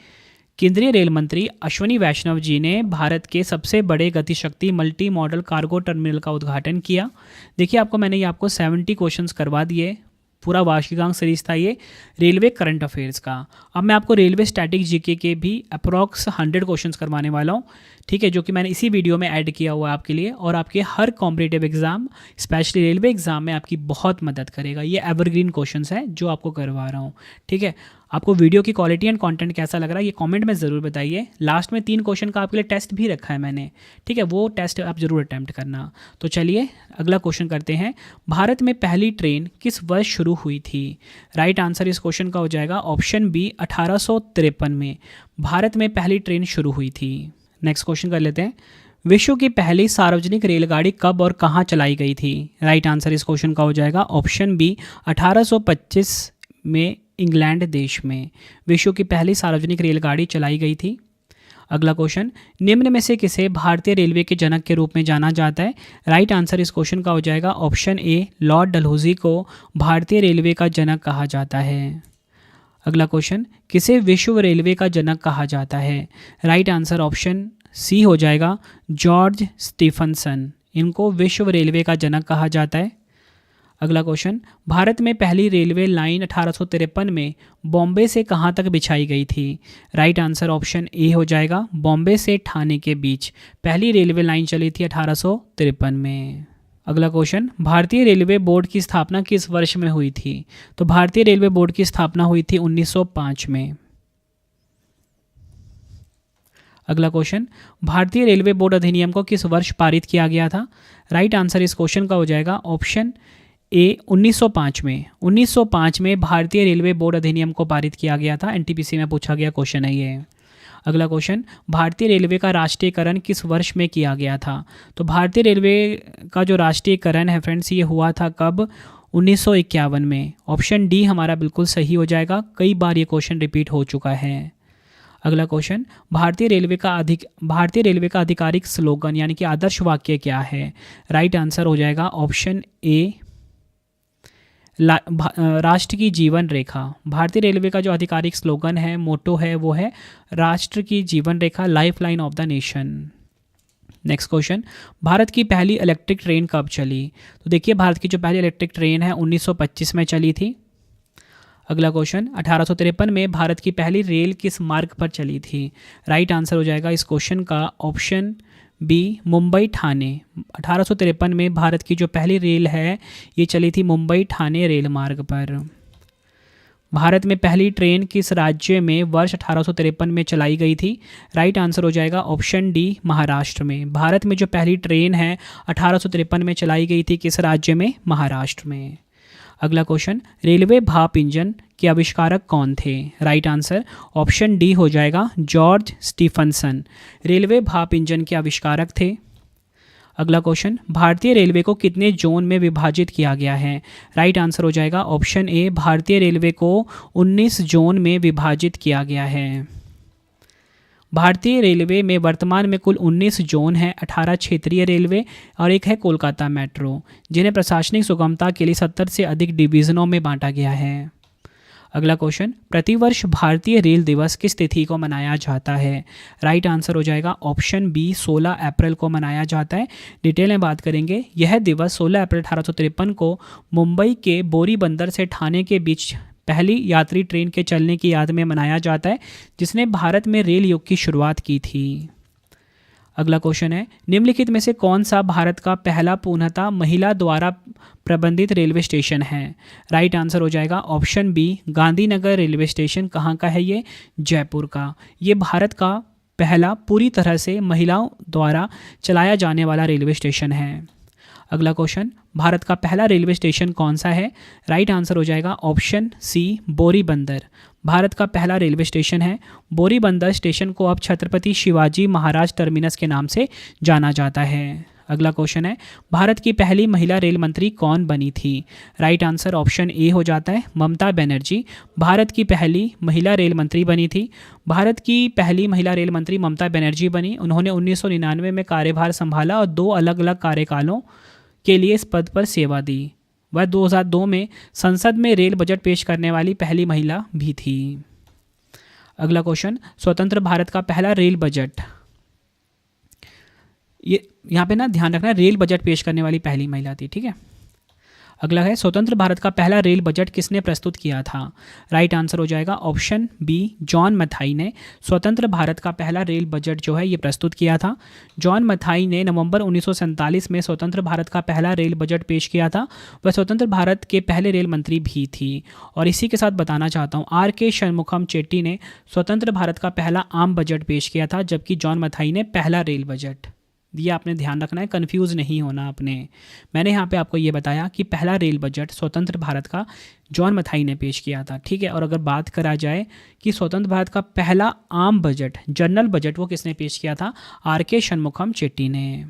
केंद्रीय रेल मंत्री अश्विनी वैष्णव जी ने भारत के सबसे बड़े Gatishakti multi modal cargo terminal का उद्घाटन किया। देखिए मैंने ये आपको 70 क्वेश्चंस करवा दिए। पूरा वार्षिकांक सीरीज था ये रेलवे करंट अफेयर्स का। अब मैं आपको रेलवे स्टैटिक जीके के भी अप्रॉक्स 100 क्वेश्चंस करवाने वाला हूँ, ठीक है, जो कि मैंने इसी वीडियो में ऐड किया हुआ है आपके लिए, और आपके हर competitive exam specially railway exam में आपकी बहुत मदद करेगा। ये एवरग्रीन क्वेश्चंस हैं जो आपको करवा रहा हूँ, ठीक है। आपको वीडियो की क्वालिटी एंड कंटेंट कैसा लग रहा है ये कमेंट में ज़रूर बताइए। लास्ट में 3 क्वेश्चन का आपके लिए टेस्ट भी रखा है मैंने, ठीक है, वो टेस्ट आप ज़रूर अटैम्प्ट करना। तो चलिए अगला क्वेश्चन करते हैं, भारत में पहली ट्रेन किस वर्ष शुरू हुई थी? राइट आंसर इस क्वेश्चन का हो जाएगा ऑप्शन बी, 1853 में भारत में पहली ट्रेन शुरू हुई थी। नेक्स्ट क्वेश्चन कर लेते हैं, विश्व की पहली सार्वजनिक रेलगाड़ी कब और कहाँ चलाई गई थी? राइट आंसर इस क्वेश्चन का हो जाएगा ऑप्शन बी, 1825 में इंग्लैंड देश में विश्व की पहली सार्वजनिक रेलगाड़ी चलाई गई थी। अगला क्वेश्चन, निम्न में से किसे भारतीय रेलवे के जनक के रूप में जाना जाता है? राइट आंसर इस क्वेश्चन का हो जाएगा ऑप्शन ए, लॉर्ड डलहौजी को भारतीय रेलवे का जनक कहा जाता है। अगला क्वेश्चन, किसे विश्व रेलवे का जनक कहा जाता है? राइट आंसर ऑप्शन सी हो जाएगा, जॉर्ज स्टीफनसन। इनको विश्व रेलवे का जनक कहा जाता है। अगला क्वेश्चन, भारत में पहली रेलवे लाइन 1853 में बॉम्बे से कहाँ तक बिछाई गई थी? राइट आंसर ऑप्शन ए हो जाएगा, बॉम्बे से ठाणे के बीच पहली रेलवे लाइन चली थी 1853 में। अगला क्वेश्चन, भारतीय रेलवे बोर्ड की स्थापना किस वर्ष में हुई थी? तो भारतीय रेलवे बोर्ड की स्थापना हुई थी 1905 में। अगला क्वेश्चन, भारतीय रेलवे बोर्ड अधिनियम को किस वर्ष पारित किया गया था? राइट आंसर इस क्वेश्चन का हो जाएगा ऑप्शन ए, 1905 में। 1905 में भारतीय रेलवे बोर्ड अधिनियम को पारित किया गया था। एनटीपीसी में पूछा गया क्वेश्चन है ये। अगला क्वेश्चन, भारतीय रेलवे का राष्ट्रीयकरण किस वर्ष में किया गया था? तो भारतीय रेलवे का जो राष्ट्रीयकरण है फ्रेंड्स ये हुआ था कब? 1951 में। ऑप्शन डी हमारा बिल्कुल सही हो जाएगा, कई बार ये क्वेश्चन रिपीट हो चुका है। अगला क्वेश्चन, भारतीय रेलवे का आधिकारिक स्लोगन यानी कि आदर्श वाक्य क्या है? राइट आंसर हो जाएगा ऑप्शन ए, राष्ट्र की जीवन रेखा। भारतीय रेलवे का जो आधिकारिक स्लोगन है, मोटो है, वो है राष्ट्र की जीवन रेखा, life line of the nation. Next question, Bharat की पहली इलेक्ट्रिक ट्रेन कब चली? तो देखिए भारत की जो पहली इलेक्ट्रिक ट्रेन है 1925 में चली थी। अगला क्वेश्चन, 1853 में भारत की पहली रेल किस मार्ग पर चली थी? राइट आंसर हो जाएगा इस क्वेश्चन का ऑप्शन बी, मुंबई ठाणे। 1853 में भारत की जो पहली रेल है ये चली थी मुंबई ठाणे रेल मार्ग पर। भारत में पहली ट्रेन किस राज्य में वर्ष 1853 में चलाई गई थी? राइट आंसर हो जाएगा ऑप्शन डी, महाराष्ट्र में। भारत में जो पहली ट्रेन है 1853 में चलाई गई थी किस राज्य में? महाराष्ट्र में। अगला क्वेश्चन, रेलवे भाप इंजन के आविष्कारक कौन थे? राइट आंसर ऑप्शन डी हो जाएगा, जॉर्ज स्टीफनसन। रेलवे भाप इंजन के आविष्कारक थे। अगला क्वेश्चन, भारतीय रेलवे को कितने जोन में विभाजित किया गया है? राइट आंसर हो जाएगा ऑप्शन ए, भारतीय रेलवे को 19 जोन में विभाजित किया गया है। भारतीय रेलवे में वर्तमान में कुल 19 जोन हैं, 18 क्षेत्रीय रेलवे और एक है कोलकाता मेट्रो, जिन्हें प्रशासनिक सुगमता के लिए 70 से अधिक डिवीजनों में बांटा गया है। अगला क्वेश्चन, प्रतिवर्ष भारतीय रेल दिवस किस तिथि को मनाया जाता है? राइट आंसर हो जाएगा ऑप्शन बी, 16 अप्रैल को मनाया जाता है। डिटेल में बात करेंगे, यह दिवस 16 अप्रैल 1853 को मुंबई के बोरी बंदर से ठाणे के बीच पहली यात्री ट्रेन के चलने की याद में मनाया जाता है, जिसने भारत में रेल युग की शुरुआत की थी। अगला क्वेश्चन है, निम्नलिखित में से कौन सा भारत का पहला पूर्णतः महिला द्वारा प्रबंधित रेलवे स्टेशन है? राइट आंसर हो जाएगा option B, Gandhinagar railway station. कहाँ का है ये? जयपुर का। ये भारत का पहला पूरी तरह से महिलाओं द्वारा चलाया जाने वाला रेलवे स्टेशन है। अगला क्वेश्चन, भारत का पहला रेलवे स्टेशन कौन सा है? राइट आंसर हो जाएगा ऑप्शन सी, बोरी बंदर। भारत का पहला रेलवे स्टेशन है बोरी बंदर स्टेशन को अब छत्रपति शिवाजी महाराज टर्मिनस के नाम से जाना जाता है। अगला क्वेश्चन है, भारत की पहली महिला रेल मंत्री कौन बनी थी? राइट आंसर ऑप्शन ए हो जाता है, ममता बनर्जी भारत की पहली महिला रेल मंत्री बनी थी। भारत की पहली महिला रेल मंत्री ममता बनर्जी बनी। उन्होंने 1999 में कार्यभार संभाला और 2 अलग अलग कार्यकालों के लिए इस पद पर सेवा दी। वह 2002 में संसद में रेल बजट पेश करने वाली पहली महिला भी थी। अगला क्वेश्चन, स्वतंत्र भारत का पहला रेल बजट, ये यहाँ पे ना ध्यान रखना, रेल बजट पेश करने वाली पहली महिला थी, ठीक है। अगला है, स्वतंत्र भारत का पहला रेल बजट किसने प्रस्तुत किया था? राइट आंसर हो जाएगा ऑप्शन बी, जॉन मथाई ने स्वतंत्र भारत का पहला रेल बजट जो है ये प्रस्तुत किया था। जॉन मथाई ने नवंबर 1947 में स्वतंत्र भारत का पहला रेल बजट पेश किया था। वह स्वतंत्र भारत के पहले रेल मंत्री भी थी। और इसी के साथ बताना चाहता हूँ, R.K. षणमुखम चेट्टी ने स्वतंत्र भारत का पहला आम बजट पेश किया था, जबकि जॉन मथाई ने पहला रेल बजट। ये आपने ध्यान रखना है, कंफ्यूज नहीं होना आपने। मैंने यहाँ पे आपको ये बताया कि पहला रेल बजट स्वतंत्र भारत का जॉन मथाई ने पेश किया था, ठीक है। और अगर बात करा जाए कि स्वतंत्र भारत का पहला आम बजट, जनरल बजट, वो किसने पेश किया था? R.K. षणमुखम चेट्टी ने।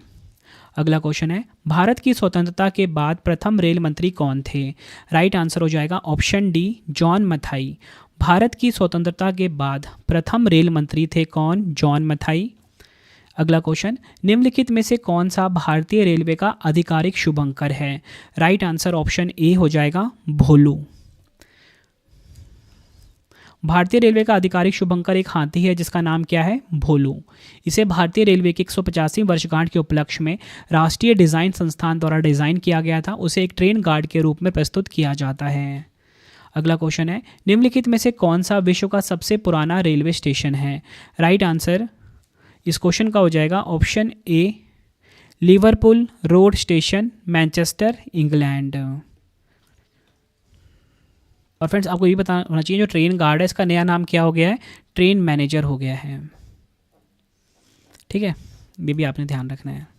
अगला क्वेश्चन है, भारत की स्वतंत्रता के बाद प्रथम रेल मंत्री कौन थे? राइट आंसर हो जाएगा option D, John Mathai. Bharat की स्वतंत्रता के बाद प्रथम रेल मंत्री थे कौन? जॉन मथाई। अगला क्वेश्चन, निम्नलिखित में से कौन सा भारतीय रेलवे का आधिकारिक शुभंकर है? राइट आंसर ऑप्शन ए हो जाएगा, भोलू। भारतीय रेलवे का आधिकारिक शुभंकर एक हाथी है जिसका नाम क्या है? भोलू। इसे भारतीय रेलवे की 150वीं वर्षगांठ के उपलक्ष्य में राष्ट्रीय डिज़ाइन संस्थान द्वारा डिज़ाइन किया गया था। उसे एक ट्रेन गार्ड के रूप में प्रस्तुत किया जाता है। अगला क्वेश्चन है, निम्नलिखित में से कौन सा विश्व का सबसे पुराना रेलवे स्टेशन है? राइट आंसर इस क्वेश्चन का हो जाएगा ऑप्शन ए, Liverpool road station, Manchester, England. और फ्रेंड्स आपको ये पता होना चाहिए, जो ट्रेन गार्ड है इसका नया नाम क्या हो गया है? ट्रेन मैनेजर हो गया है, ठीक है। ये भी आपने ध्यान रखना है।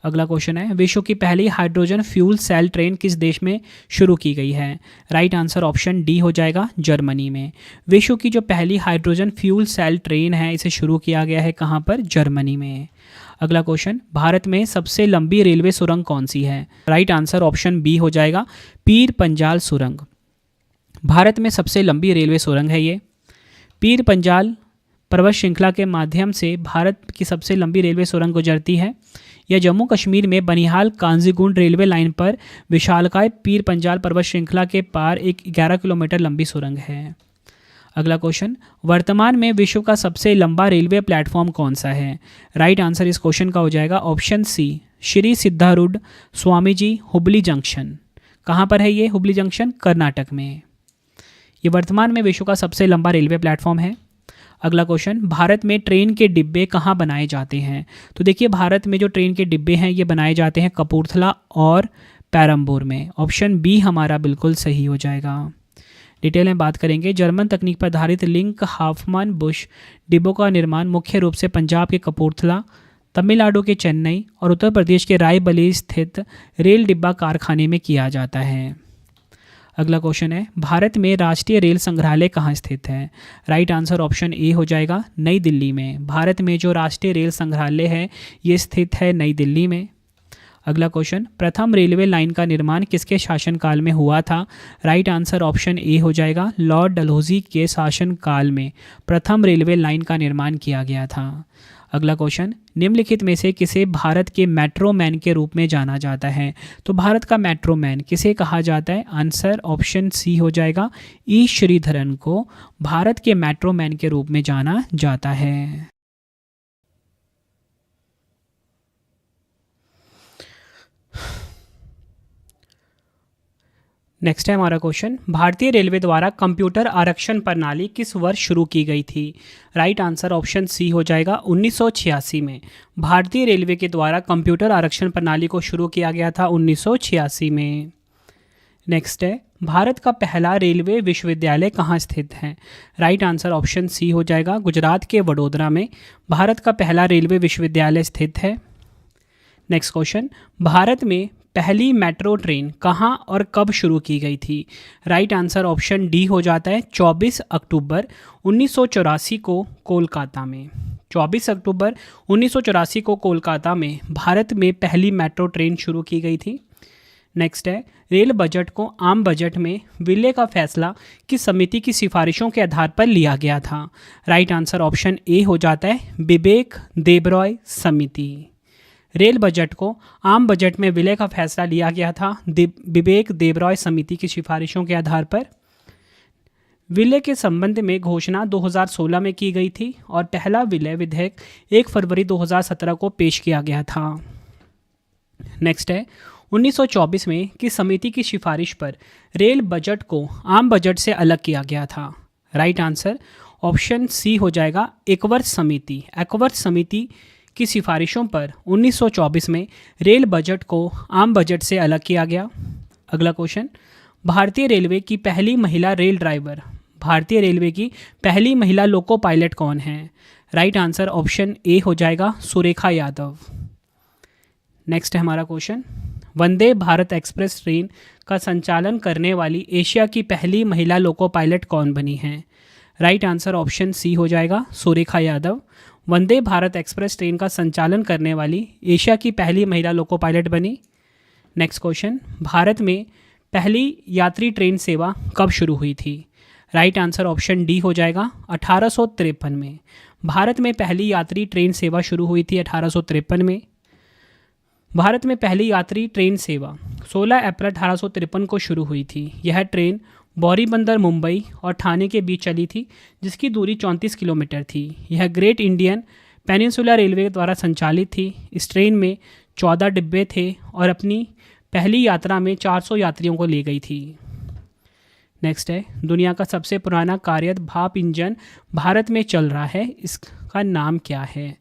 अगला क्वेश्चन है, विश्व की पहली हाइड्रोजन फ्यूल सेल ट्रेन किस देश में शुरू की गई है? राइट आंसर ऑप्शन डी हो जाएगा, जर्मनी में। विश्व की जो पहली हाइड्रोजन फ्यूल सेल ट्रेन है इसे शुरू किया गया है कहाँ पर? जर्मनी में। अगला क्वेश्चन, भारत में सबसे लंबी रेलवे सुरंग कौन सी है? राइट आंसर ऑप्शन बी हो जाएगा, पीर पंजाल सुरंग। भारत में सबसे लंबी रेलवे सुरंग है ये। पीर पंजाल पर्वत श्रृंखला के माध्यम से भारत की सबसे लंबी रेलवे सुरंग गुजरती है। यह जम्मू कश्मीर में बनिहाल काजीगुंड रेलवे लाइन पर विशालकाय पीर पंजाल पर्वत श्रृंखला के पार एक 11 किलोमीटर लंबी सुरंग है। अगला क्वेश्चन, वर्तमान में विश्व का सबसे लंबा रेलवे प्लेटफॉर्म कौन सा है? राइट आंसर इस क्वेश्चन का हो जाएगा ऑप्शन सी, श्री सिद्धारूढ़ स्वामीजी हुबली जंक्शन। कहाँ पर है ये हुबली जंक्शन? कर्नाटक में। ये वर्तमान में विश्व का सबसे लंबा रेलवे प्लेटफॉर्म है। अगला क्वेश्चन, भारत में ट्रेन के डिब्बे कहाँ बनाए जाते हैं? तो देखिए, भारत में जो ट्रेन के डिब्बे हैं ये बनाए जाते हैं कपूरथला और पेरम्बूर में। ऑप्शन बी हमारा बिल्कुल सही हो जाएगा। डिटेल में बात करेंगे, जर्मन तकनीक पर आधारित लिंक हाफमैन बुश डिब्बों का निर्माण मुख्य रूप से पंजाब के कपूरथला, तमिलनाडु के चेन्नई और उत्तर प्रदेश के रायबरेली स्थित रेल डिब्बा कारखाने में किया जाता है। अगला क्वेश्चन है, भारत में राष्ट्रीय रेल संग्रहालय कहाँ स्थित है? राइट आंसर ऑप्शन ए हो जाएगा, नई दिल्ली में। भारत में जो राष्ट्रीय रेल संग्रहालय है ये स्थित है नई दिल्ली में। अगला क्वेश्चन, प्रथम रेलवे लाइन का निर्माण किसके शासनकाल में हुआ था? राइट आंसर ऑप्शन ए हो जाएगा, लॉर्ड डलहौजी के शासनकाल में प्रथम रेलवे लाइन का निर्माण किया गया था। अगला क्वेश्चन, निम्नलिखित में से किसे भारत के मेट्रो मैन के रूप में जाना जाता है? तो भारत का मेट्रो मैन किसे कहा जाता है? आंसर ऑप्शन सी हो जाएगा, ई श्रीधरन को भारत के मेट्रो मैन के रूप में जाना जाता है। नेक्स्ट है हमारा क्वेश्चन, भारतीय रेलवे द्वारा कंप्यूटर आरक्षण प्रणाली किस वर्ष शुरू की गई थी? राइट आंसर ऑप्शन सी हो जाएगा, 1986 में भारतीय रेलवे के द्वारा कंप्यूटर आरक्षण प्रणाली को शुरू किया गया था 1986 में। नेक्स्ट है, भारत का पहला रेलवे विश्वविद्यालय कहाँ स्थित है? राइट आंसर ऑप्शन सी हो जाएगा, गुजरात के वडोदरा में भारत का पहला रेलवे विश्वविद्यालय स्थित है। नेक्स्ट क्वेश्चन, भारत में पहली मेट्रो ट्रेन कहाँ और कब शुरू की गई थी? राइट आंसर ऑप्शन डी हो जाता है, 24 अक्टूबर 1984 को कोलकाता में। 24 अक्टूबर 1984 को कोलकाता में भारत में पहली मेट्रो ट्रेन शुरू की गई थी। नेक्स्ट है, रेल बजट को आम बजट में विलय का फैसला किस समिति की सिफारिशों के आधार पर लिया गया था? राइट आंसर ऑप्शन ए हो जाता है, विवेक देबरॉय समिति। रेल बजट को आम बजट में विलय का फैसला लिया गया था विवेक देबरॉय समिति की सिफारिशों के आधार पर। विलय के संबंध में घोषणा 2016 में की गई थी और पहला विलय विधेयक 1 फरवरी 2017 को पेश किया गया था। नेक्स्ट है, 1924 में किस समिति की सिफारिश पर रेल बजट को आम बजट से अलग किया गया था? राइट आंसर ऑप्शन सी हो जाएगा, एकवर्थ समिति। एकवर्थ समिति की सिफारिशों पर 1924 में रेल बजट को आम बजट से अलग किया गया। अगला क्वेश्चन, भारतीय रेलवे की पहली महिला रेल ड्राइवर, भारतीय रेलवे की पहली महिला लोको पायलट कौन है? राइट आंसर ऑप्शन ए हो जाएगा, सुरेखा यादव। नेक्स्ट है हमारा question, Vande Bharat express train का संचालन करने वाली एशिया की पहली महिला लोको पायलट कौन बनी है? राइट आंसर ऑप्शन सी हो जाएगा, सुरेखा यादव। वंदे भारत एक्सप्रेस ट्रेन का संचालन करने वाली एशिया की पहली महिला लोको पायलट बनी। नेक्स्ट क्वेश्चन, भारत में पहली यात्री ट्रेन सेवा कब शुरू हुई थी? राइट आंसर ऑप्शन डी हो जाएगा, 1853 में भारत में पहली यात्री ट्रेन सेवा शुरू हुई थी 1853 में। भारत में पहली यात्री ट्रेन सेवा 16 अप्रैल 1853 को शुरू हुई थी। यह ट्रेन बोरीबंदर मुंबई और ठाणे के बीच चली थी, जिसकी दूरी 34 किलोमीटर थी। यह ग्रेट इंडियन पेनिनसुला रेलवे द्वारा संचालित थी। इस ट्रेन में 14 डिब्बे थे और अपनी पहली यात्रा में 400 यात्रियों को ले गई थी। नेक्स्ट है, दुनिया का सबसे पुराना कार्यरत भाप इंजन भारत में चल रहा है, इसका नाम क्या है?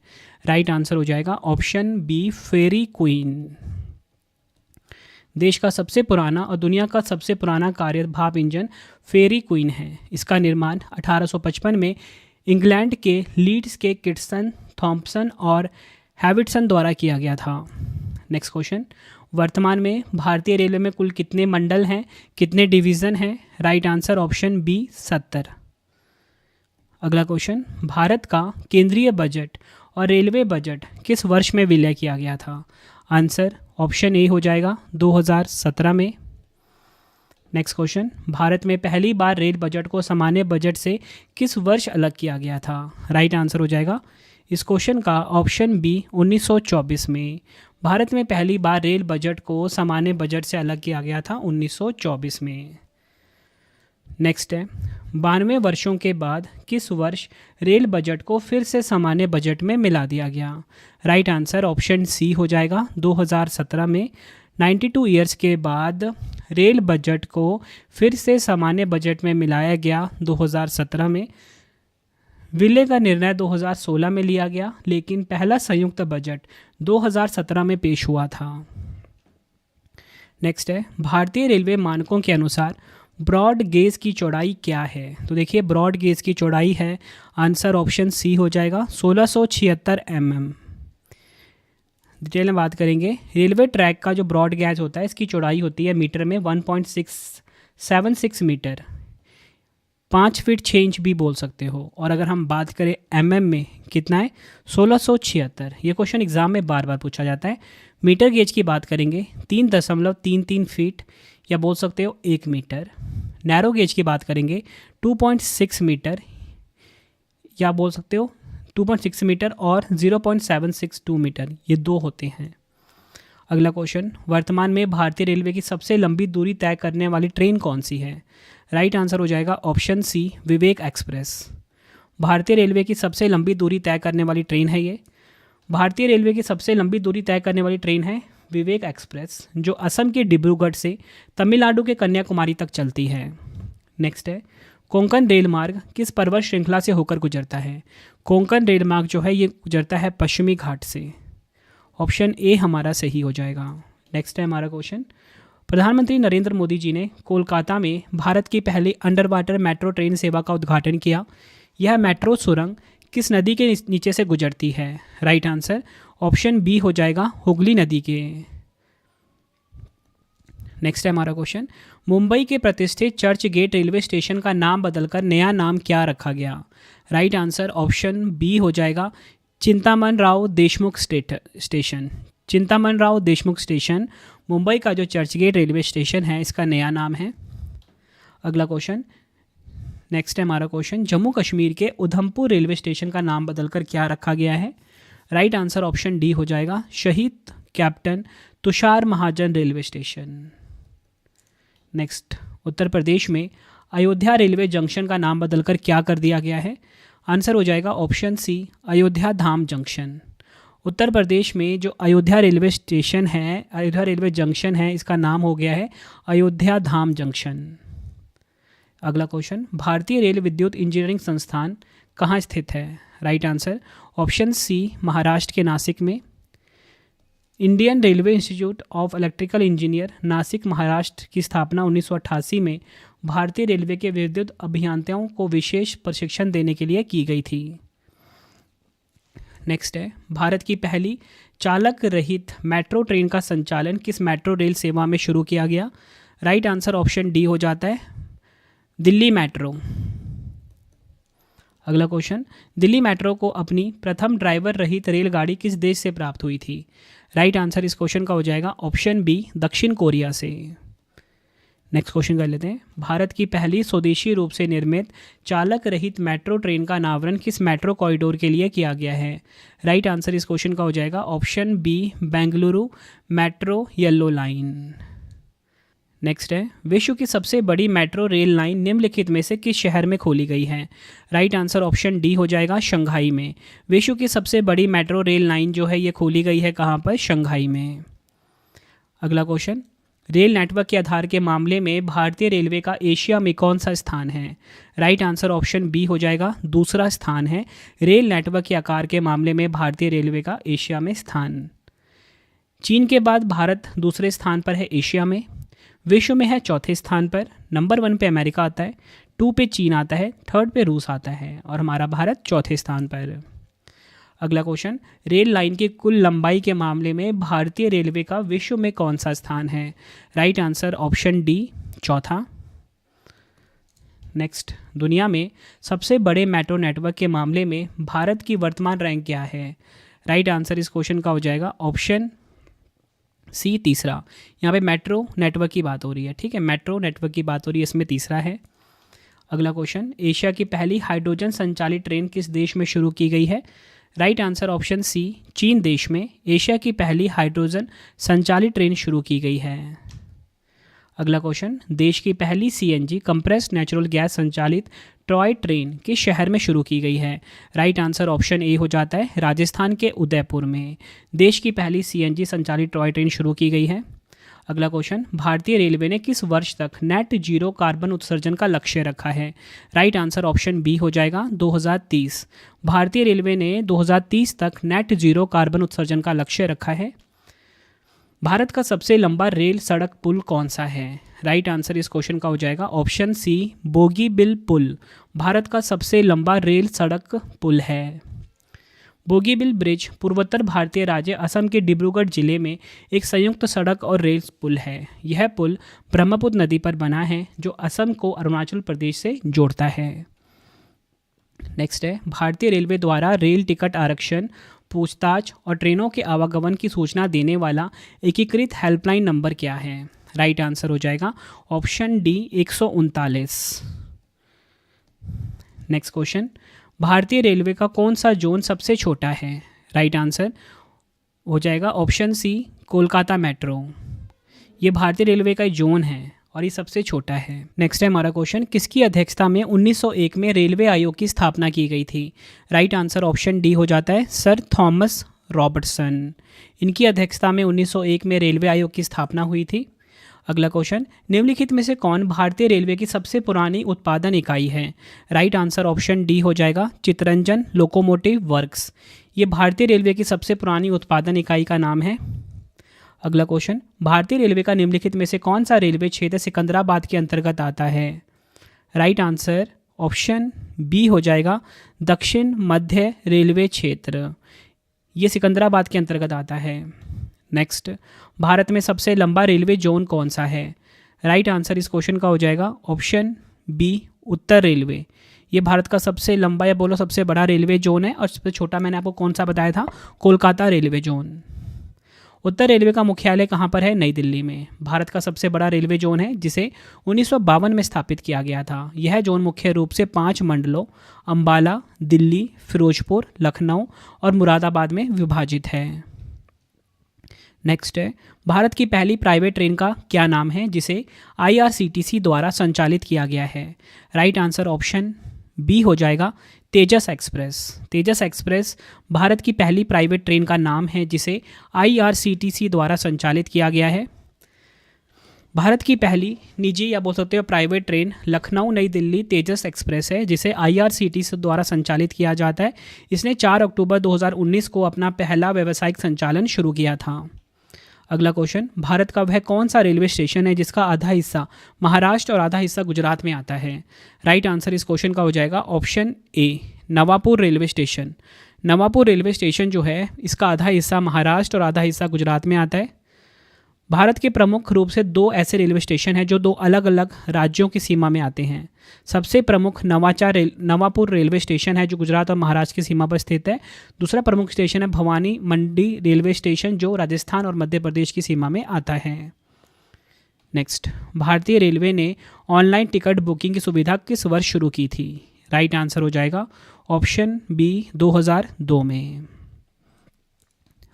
राइट आंसर हो जाएगा ऑप्शन बी, फेरी क्वीन। देश का सबसे पुराना और दुनिया का सबसे पुराना कार्यरत भाप इंजन फेरी क्वीन है। इसका निर्माण 1855 में इंग्लैंड के लीड्स के किटसन, थॉम्पसन और हैविटसन द्वारा किया गया था। नेक्स्ट क्वेश्चन, वर्तमान में भारतीय रेलवे में कुल कितने मंडल हैं, कितने डिवीज़न हैं? Right answer option B, 70। अगला क्वेश्चन, भारत का केंद्रीय बजट और रेलवे बजट किस वर्ष में विलय किया गया था? आंसर ऑप्शन ए हो जाएगा, 2017 में। नेक्स्ट क्वेश्चन, भारत में पहली बार रेल बजट को सामान्य बजट से किस वर्ष अलग किया गया था? राइट आंसर हो जाएगा इस क्वेश्चन का ऑप्शन बी, 1924 में भारत में पहली बार रेल बजट को सामान्य बजट से अलग किया गया था 1924 में। नेक्स्ट है, 92 वर्षों के बाद किस वर्ष रेल बजट को फिर से सामान्य बजट में मिला दिया गया? राइट आंसर ऑप्शन सी हो जाएगा, 2017 में। 92 ईयर्स के बाद रेल बजट को फिर से सामान्य बजट में मिलाया गया 2017 में। विलय का निर्णय 2016 में लिया गया, लेकिन पहला संयुक्त बजट 2017 में पेश हुआ था। नेक्स्ट है, भारतीय रेलवे मानकों के अनुसार ब्रॉड गेज की चौड़ाई क्या है? तो देखिए, ब्रॉड गेज की चौड़ाई है, आंसर ऑप्शन सी हो जाएगा, 1676 mm। डिटेल में बात करेंगे, रेलवे ट्रैक का जो ब्रॉड गेज होता है, इसकी चौड़ाई होती है मीटर में 1.676 मीटर। 5 फीट 6 इंच भी बोल सकते हो। और अगर हम बात करें में कितना है, 1676। ये क्वेश्चन एग्जाम में बार बार पूछा जाता है। मीटर गेज की बात करेंगे 3.33 फीट या बोल सकते हो 1 मीटर। नैरो गेज की बात करेंगे 2.6 मीटर या बोल सकते हो 2.6 मीटर और 0.762 मीटर, ये दो होते हैं। अगला क्वेश्चन, वर्तमान में भारतीय रेलवे की सबसे लंबी दूरी तय करने वाली ट्रेन कौन सी है? राइट आंसर हो जाएगा ऑप्शन सी, विवेक एक्सप्रेस। भारतीय रेलवे की सबसे लंबी दूरी तय करने वाली ट्रेन है ये। भारतीय रेलवे की सबसे लंबी दूरी तय करने वाली ट्रेन है विवेक एक्सप्रेस, जो असम के डिब्रूगढ़ से तमिलनाडु के कन्याकुमारी तक चलती है। नेक्स्ट है, कोंकण रेल मार्ग किस पर्वत श्रृंखला से होकर गुजरता है? कोंकण रेल मार्ग जो है ये गुजरता है पश्चिमी घाट से। ऑप्शन ए हमारा सही हो जाएगा। नेक्स्ट है हमारा क्वेश्चन, प्रधानमंत्री नरेंद्र मोदी जी ने कोलकाता में भारत की पहली अंडर वाटर मेट्रो ट्रेन सेवा का उद्घाटन किया। यह मेट्रो सुरंग किस नदी के नीचे से गुजरती है? राइट आंसर ऑप्शन बी हो जाएगा, हुगली नदी के। नेक्स्ट है हमारा क्वेश्चन, मुंबई के प्रतिष्ठित चर्च गेट रेलवे स्टेशन का नाम बदलकर नया नाम क्या रखा गया? राइट आंसर ऑप्शन बी हो जाएगा, चिंतामन राव देशमुख स्टेशन। चिंतामन राव देशमुख स्टेशन मुंबई का जो चर्च गेट रेलवे स्टेशन है, इसका नया नाम है। अगला क्वेश्चन, नेक्स्ट है हमारा क्वेश्चन, जम्मू कश्मीर के उधमपुर रेलवे स्टेशन का नाम बदलकर क्या रखा गया है? राइट आंसर ऑप्शन डी हो जाएगा, शहीद कैप्टन तुषार महाजन railway station. Next, Uttar Pradesh में अयोध्या रेलवे जंक्शन का नाम बदलकर क्या कर दिया गया है? आंसर हो जाएगा ऑप्शन सी, अयोध्या धाम जंक्शन। उत्तर प्रदेश में जो अयोध्या रेलवे स्टेशन है, अयोध्या रेलवे जंक्शन है, इसका नाम हो गया है अयोध्या धाम जंक्शन। अगला क्वेश्चन, भारतीय रेल विद्युत इंजीनियरिंग संस्थान कहाँ स्थित है? Right answer option C, Maharashtra के नासिक में। Indian railway institute of electrical engineer Nashik Maharashtra की स्थापना 1988 में भारतीय रेलवे के विद्युत अभियंताओं को विशेष प्रशिक्षण देने के लिए की गई थी। नेक्स्ट है, भारत की पहली चालक रहित मेट्रो ट्रेन का संचालन किस मेट्रो रेल सेवा में शुरू किया गया? राइट आंसर ऑप्शन डी हो जाता है, दिल्ली मेट्रो। अगला क्वेश्चन, दिल्ली मेट्रो को अपनी प्रथम ड्राइवर रहित रेलगाड़ी किस देश से प्राप्त हुई थी? राइट आंसर इस क्वेश्चन का हो जाएगा ऑप्शन बी, दक्षिण कोरिया से। नेक्स्ट क्वेश्चन कर लेते हैं, भारत की पहली स्वदेशी रूप से निर्मित चालक रहित मेट्रो ट्रेन का अनावरण किस मेट्रो कॉरिडोर के लिए किया गया है? राइट आंसर इस क्वेश्चन का हो जाएगा option B, Bengaluru metro yellow line. Next है, विश्व की सबसे बड़ी मेट्रो रेल लाइन निम्नलिखित में से किस शहर में खोली गई है? राइट आंसर ऑप्शन डी हो जाएगा, शंघाई में। विश्व की सबसे बड़ी मेट्रो रेल लाइन जो है ये खोली गई है कहाँ पर? शंघाई में। अगला क्वेश्चन, रेल नेटवर्क के आधार के मामले में भारतीय रेलवे का एशिया में कौन सा स्थान है? राइट आंसर ऑप्शन बी हो जाएगा, दूसरा स्थान है। रेल नेटवर्क के आकार के मामले में भारतीय रेलवे का एशिया में स्थान। चीन के बाद भारत दूसरे स्थान पर है एशिया में। विश्व में है चौथे स्थान पर। नंबर 1 पे अमेरिका आता है, 2 पे चीन आता है, 3rd पे रूस आता है और हमारा भारत चौथे स्थान पर। अगला क्वेश्चन, रेल लाइन की कुल लंबाई के मामले में भारतीय रेलवे का विश्व में कौन सा स्थान है? राइट आंसर ऑप्शन डी, चौथा। नेक्स्ट, दुनिया में सबसे बड़े मेट्रो नेटवर्क के मामले में भारत की वर्तमान रैंक क्या है? राइट आंसर इस क्वेश्चन का हो जाएगा ऑप्शन सी, तीसरा। यहाँ पे मेट्रो नेटवर्क की बात हो रही है, ठीक है, मेट्रो नेटवर्क की बात हो रही है, इसमें तीसरा है। अगला क्वेश्चन, एशिया की पहली हाइड्रोजन संचालित ट्रेन किस देश में शुरू की गई है? राइट आंसर ऑप्शन सी, चीन देश में एशिया की पहली हाइड्रोजन संचालित ट्रेन शुरू की गई है। अगला क्वेश्चन, देश की पहली सीएनजी कंप्रेस्ड नेचुरल गैस संचालित टॉय ट्रेन किस शहर में शुरू की गई है? राइट आंसर ऑप्शन ए हो जाता है, राजस्थान के उदयपुर में देश की पहली सीएनजी संचालित टॉय ट्रेन शुरू की गई है। अगला क्वेश्चन, भारतीय रेलवे ने किस वर्ष तक नेट जीरो कार्बन उत्सर्जन का लक्ष्य रखा है? राइट आंसर ऑप्शन बी हो जाएगा, 2030। भारतीय रेलवे ने 2030 तक नेट जीरो कार्बन उत्सर्जन का लक्ष्य रखा है। भारत का सबसे लंबा रेल सड़क पुल कौन सा है? राइट आंसर इस क्वेश्चन का हो जाएगा ऑप्शन सी, बोगीबिल पुल भारत का सबसे लंबा रेल सड़क पुल है। बोगीबिल ब्रिज पूर्वोत्तर भारतीय राज्य असम के डिब्रूगढ़ जिले में एक संयुक्त सड़क और रेल पुल है। यह पुल ब्रह्मपुत्र नदी पर बना है जो असम को अरुणाचल प्रदेश से जोड़ता है। नेक्स्ट है, भारतीय रेलवे द्वारा रेल टिकट आरक्षण, पूछताछ और ट्रेनों के आवागमन की सूचना देने वाला एकीकृत हेल्पलाइन नंबर क्या है? राइट आंसर हो जाएगा ऑप्शन डी 139। नेक्स्ट क्वेश्चन, भारतीय रेलवे का कौन सा जोन सबसे छोटा है? राइट आंसर हो जाएगा ऑप्शन सी कोलकाता मेट्रो। ये भारतीय रेलवे का जोन है और ये सबसे छोटा है। नेक्स्ट है हमारा क्वेश्चन, किसकी अध्यक्षता में 1901 में रेलवे आयोग की स्थापना की गई थी? राइट आंसर ऑप्शन डी हो जाता है सर थॉमस रॉबर्टसन। इनकी अध्यक्षता में 1901 में रेलवे आयोग की स्थापना हुई थी। अगला क्वेश्चन, निम्नलिखित में से कौन भारतीय रेलवे की सबसे पुरानी उत्पादन इकाई है? राइट आंसर ऑप्शन डी हो जाएगा चित्तरंजन लोकोमोटिव वर्क्स। ये भारतीय रेलवे की सबसे पुरानी उत्पादन इकाई का नाम है। अगला क्वेश्चन, भारतीय रेलवे का निम्नलिखित में से कौन सा रेलवे क्षेत्र सिकंदराबाद के अंतर्गत आता है? राइट आंसर ऑप्शन बी हो जाएगा दक्षिण मध्य रेलवे क्षेत्र। ये सिकंदराबाद के अंतर्गत आता है। नेक्स्ट, भारत में सबसे लंबा रेलवे जोन कौन सा है? राइट आंसर इस क्वेश्चन का हो जाएगा ऑप्शन बी उत्तर रेलवे। ये भारत का सबसे लंबा या बोलो सबसे बड़ा रेलवे जोन है और सबसे छोटा मैंने आपको कौन सा बताया था? Kolkata railway zone. उत्तर रेलवे का मुख्यालय कहाँ पर है? नई दिल्ली में। भारत का सबसे बड़ा रेलवे जोन है जिसे 1952 में स्थापित किया गया था। यह जोन मुख्य रूप से 5 मंडलों अंबाला, दिल्ली, फिरोजपुर, लखनऊ और मुरादाबाद में विभाजित है। नेक्स्ट है, भारत की पहली प्राइवेट ट्रेन का क्या नाम है जिसे IRCTC द्वारा संचालित किया गया है? राइट आंसर ऑप्शन बी हो जाएगा तेजस एक्सप्रेस। तेजस एक्सप्रेस भारत की पहली प्राइवेट ट्रेन का नाम है जिसे IRCTC द्वारा संचालित किया गया है। भारत की पहली निजी या बोल सकते हो प्राइवेट ट्रेन लखनऊ नई दिल्ली तेजस एक्सप्रेस है जिसे IRCTC द्वारा संचालित किया जाता है। इसने 4 अक्टूबर 2019 को अपना पहला व्यावसायिक संचालन शुरू किया था। अगला क्वेश्चन, भारत का वह कौन सा रेलवे स्टेशन है जिसका आधा हिस्सा महाराष्ट्र और आधा हिस्सा गुजरात में आता है? राइट आंसर इस क्वेश्चन का हो जाएगा ऑप्शन ए Navapur railway station. Navapur railway station जो है इसका आधा हिस्सा महाराष्ट्र और आधा हिस्सा गुजरात में आता है। भारत के प्रमुख रूप से 2 ऐसे रेलवे स्टेशन हैं जो 2 अलग अलग राज्यों की सीमा में आते हैं। सबसे प्रमुख नवापुर रेलवे स्टेशन है जो गुजरात और महाराष्ट्र की सीमा पर स्थित है। दूसरा प्रमुख स्टेशन है भवानी मंडी रेलवे स्टेशन जो राजस्थान और मध्य प्रदेश की सीमा में आता है। नेक्स्ट, भारतीय रेलवे ने ऑनलाइन टिकट बुकिंग की सुविधा किस वर्ष शुरू की थी? राइट आंसर हो जाएगा ऑप्शन बी 2002 में।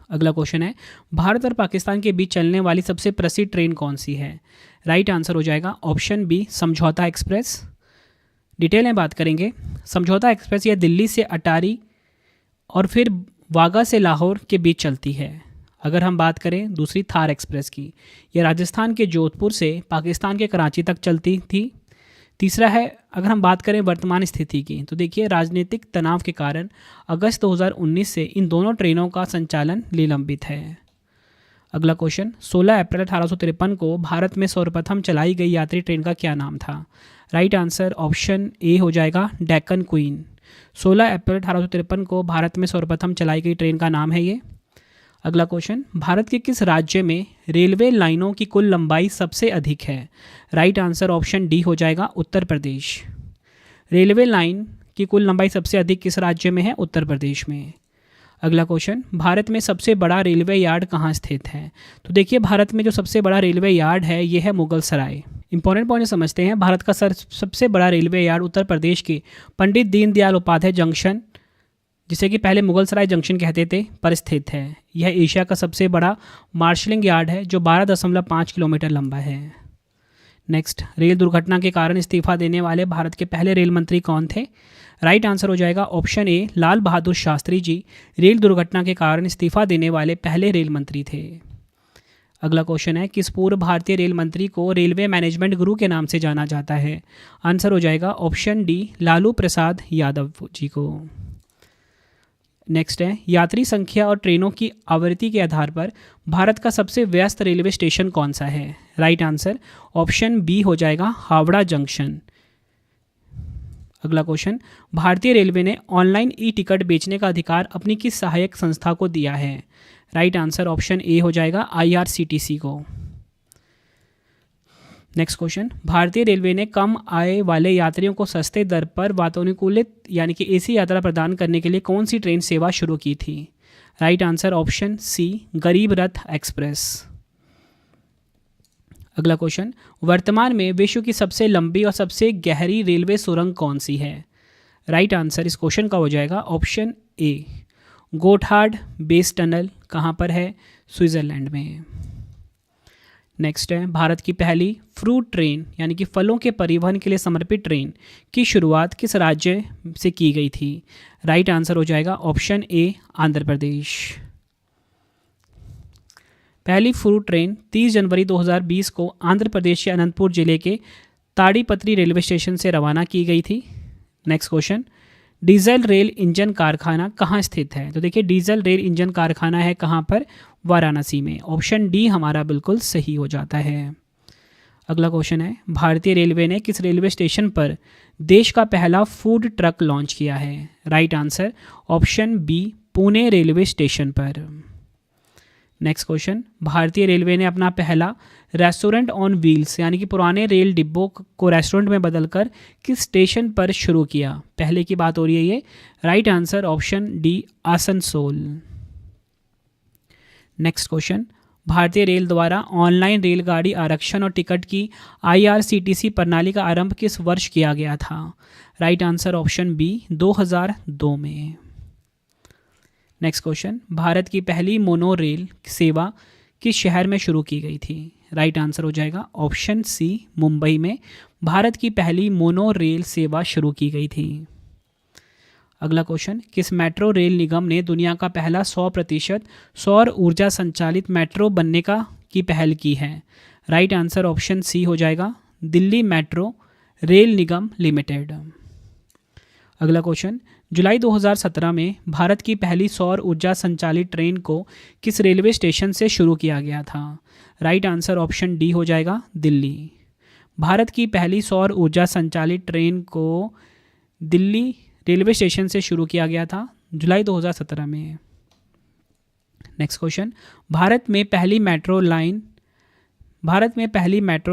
अगला क्वेश्चन है, भारत और पाकिस्तान के बीच चलने वाली सबसे प्रसिद्ध ट्रेन कौन सी है? राइट आंसर हो जाएगा ऑप्शन बी समझौता एक्सप्रेस। डिटेल में बात करेंगे, समझौता एक्सप्रेस यह दिल्ली से अटारी और फिर वाघा से लाहौर के बीच चलती है। अगर हम बात करें दूसरी थार एक्सप्रेस की, यह राजस्थान के जोधपुर से पाकिस्तान के कराची तक चलती थी। तीसरा है, अगर हम बात करें वर्तमान स्थिति की तो देखिए राजनीतिक तनाव के कारण अगस्त 2019 से इन दोनों ट्रेनों का संचालन निलंबित है। अगला क्वेश्चन, 16 अप्रैल 1853 को भारत में सर्वप्रथम चलाई गई यात्री ट्रेन का क्या नाम था? राइट आंसर ऑप्शन ए हो जाएगा डेक्कन क्वीन। 16 अप्रैल 1853 को भारत में सर्वप्रथम चलाई गई ट्रेन का नाम है ये। अगला क्वेश्चन, भारत के किस राज्य में रेलवे लाइनों की कुल लंबाई सबसे अधिक है? राइट आंसर ऑप्शन डी हो जाएगा उत्तर प्रदेश। रेलवे लाइन की कुल लंबाई सबसे अधिक किस राज्य में है? उत्तर प्रदेश में। अगला क्वेश्चन, भारत में सबसे बड़ा रेलवे यार्ड कहाँ स्थित है? तो देखिए भारत में जो सबसे बड़ा रेलवे यार्ड है ये है मुगल सराय। इंपॉर्टेंट पॉइंट समझते हैं, भारत का सबसे बड़ा रेलवे यार्ड उत्तर प्रदेश के पंडित दीनदयाल उपाध्याय जंक्शन, जिसे कि पहले मुगल सराय जंक्शन कहते थे, पर स्थित है। यह एशिया का सबसे बड़ा मार्शलिंग यार्ड है जो 12.5 किलोमीटर लंबा है। नेक्स्ट, रेल दुर्घटना के कारण इस्तीफा देने वाले भारत के पहले रेल मंत्री कौन थे? राइट आंसर हो जाएगा option A Lal Bahadur Shastri ji rail दुर्घटना के कारण इस्तीफा देने वाले पहले रेल मंत्री थे। अगला क्वेश्चन है, किस पूर्व भारतीय रेल मंत्री को रेलवे मैनेजमेंट गुरु के नाम से जाना जाता है? आंसर हो जाएगा ऑप्शन डी लालू प्रसाद यादव जी को। नेक्स्ट है, यात्री संख्या और ट्रेनों की आवृत्ति के आधार पर भारत का सबसे व्यस्त रेलवे स्टेशन कौन सा है? राइट आंसर ऑप्शन बी हो जाएगा हावड़ा जंक्शन। अगला क्वेश्चन, भारतीय रेलवे ने ऑनलाइन ई टिकट बेचने का अधिकार अपनी किस सहायक संस्था को दिया है? राइट आंसर ऑप्शन ए हो जाएगा IRCTC को। नेक्स्ट क्वेश्चन, भारतीय रेलवे ने कम आय वाले यात्रियों को सस्ते दर पर वातानुकूलित यानी कि AC यात्रा प्रदान करने के लिए कौन सी ट्रेन सेवा शुरू की थी? राइट आंसर ऑप्शन सी, गरीब रथ एक्सप्रेस। अगला क्वेश्चन, वर्तमान में विश्व की सबसे लंबी और सबसे गहरी रेलवे सुरंग कौन सी है? राइट आंसर इस क्वेश्चन का हो जाएगा ऑप्शन ए, गोथार्ड बेस टनल। कहाँ पर है? स्विट्जरलैंड में। नेक्स्ट है, भारत की पहली फ्रूट ट्रेन यानी कि फलों के परिवहन के लिए समर्पित ट्रेन की शुरुआत किस राज्य से की गई थी? राइट आंसर हो जाएगा ऑप्शन ए, आंध्र प्रदेश। पहली फ्रूट ट्रेन 30 जनवरी 2020 को आंध्र प्रदेश के अनंतपुर जिले के ताड़ीपत्री रेलवे स्टेशन से रवाना की गई थी। Next question, diesel rail engine कारखाना कहाँ स्थित है? तो देखिए, डीजल रेल इंजन कारखाना है कहाँ पर? वाराणसी में। ऑप्शन डी हमारा बिल्कुल सही हो जाता है। अगला क्वेश्चन है, भारतीय रेलवे ने किस रेलवे स्टेशन पर देश का पहला फूड ट्रक लॉन्च किया है? Right answer option B, Pune railway station पर। नेक्स्ट क्वेश्चन, भारतीय रेलवे ने अपना पहला रेस्टोरेंट ऑन व्हील्स यानी कि पुराने रेल डिब्बों को रेस्टोरेंट में बदलकर किस स्टेशन पर शुरू किया? पहले की बात हो रही है ये। Right answer option D, Asansol. Next question, भारतीय रेल द्वारा ऑनलाइन रेलगाड़ी आरक्षण और टिकट की IRCTC प्रणाली का आरंभ किस वर्ष किया गया था? राइट आंसर ऑप्शन बी, 2002 में। नेक्स्ट क्वेश्चन, भारत की पहली मोनो रेल सेवा किस शहर में शुरू की गई थी? राइट आंसर हो जाएगा ऑप्शन सी, मुंबई में भारत की पहली मोनो रेल सेवा शुरू की गई थी। अगला क्वेश्चन, किस मेट्रो रेल निगम ने दुनिया का पहला 100% सौर ऊर्जा संचालित मेट्रो बनने की पहल की है? राइट आंसर ऑप्शन सी हो जाएगा, दिल्ली मेट्रो रेल निगम लिमिटेड। अगला क्वेश्चन, जुलाई 2017 में भारत की पहली सौर ऊर्जा संचालित ट्रेन को किस रेलवे स्टेशन से शुरू किया गया था? राइट आंसर ऑप्शन डी हो जाएगा, दिल्ली। भारत की पहली सौर ऊर्जा संचालित ट्रेन को दिल्ली रेलवे स्टेशन से शुरू किया गया था जुलाई 2017 में। नेक्स्ट क्वेश्चन, भारत में पहली मेट्रो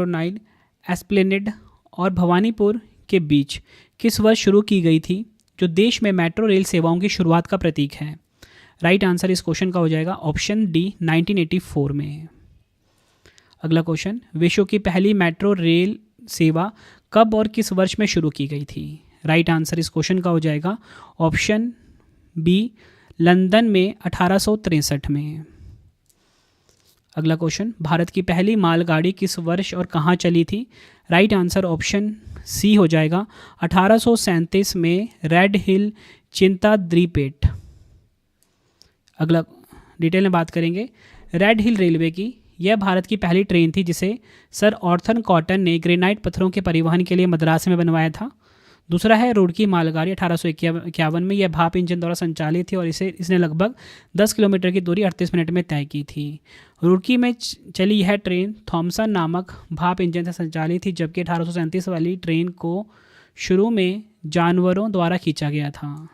लाइन एस्प्लेनेड और भवानीपुर के बीच किस वर्ष शुरू की गई थी, जो देश में मेट्रो रेल सेवाओं की शुरुआत का प्रतीक है? राइट आंसर इस क्वेश्चन का हो जाएगा ऑप्शन डी, 1984 में। अगला क्वेश्चन, विश्व की पहली मेट्रो रेल सेवा कब और किस वर्ष में शुरू की गई थी? राइट आंसर इस क्वेश्चन का हो जाएगा ऑप्शन बी, लंदन में 1863 में। अगला क्वेश्चन, भारत की पहली मालगाड़ी किस वर्ष और कहाँ चली थी? राइट आंसर ऑप्शन सी हो जाएगा 1837 में रेड हिल चिंताद्रीपेट। अगला डिटेल में बात करेंगे रेड हिल रेलवे की। यह भारत की पहली ट्रेन थी जिसे सर ऑर्थर कॉटन ने ग्रेनाइट पत्थरों के परिवहन के लिए मद्रास में बनवाया था। दूसरा है रुड़की मालगाड़ी, 1851 में यह भाप इंजन द्वारा संचालित थी और इसने लगभग 10 किलोमीटर की दूरी 38 मिनट में तय की थी। रुड़की में चली यह ट्रेन थॉमसन नामक भाप इंजन से संचालित थी, जबकि 1837 वाली ट्रेन को शुरू में जानवरों द्वारा खींचा गया था।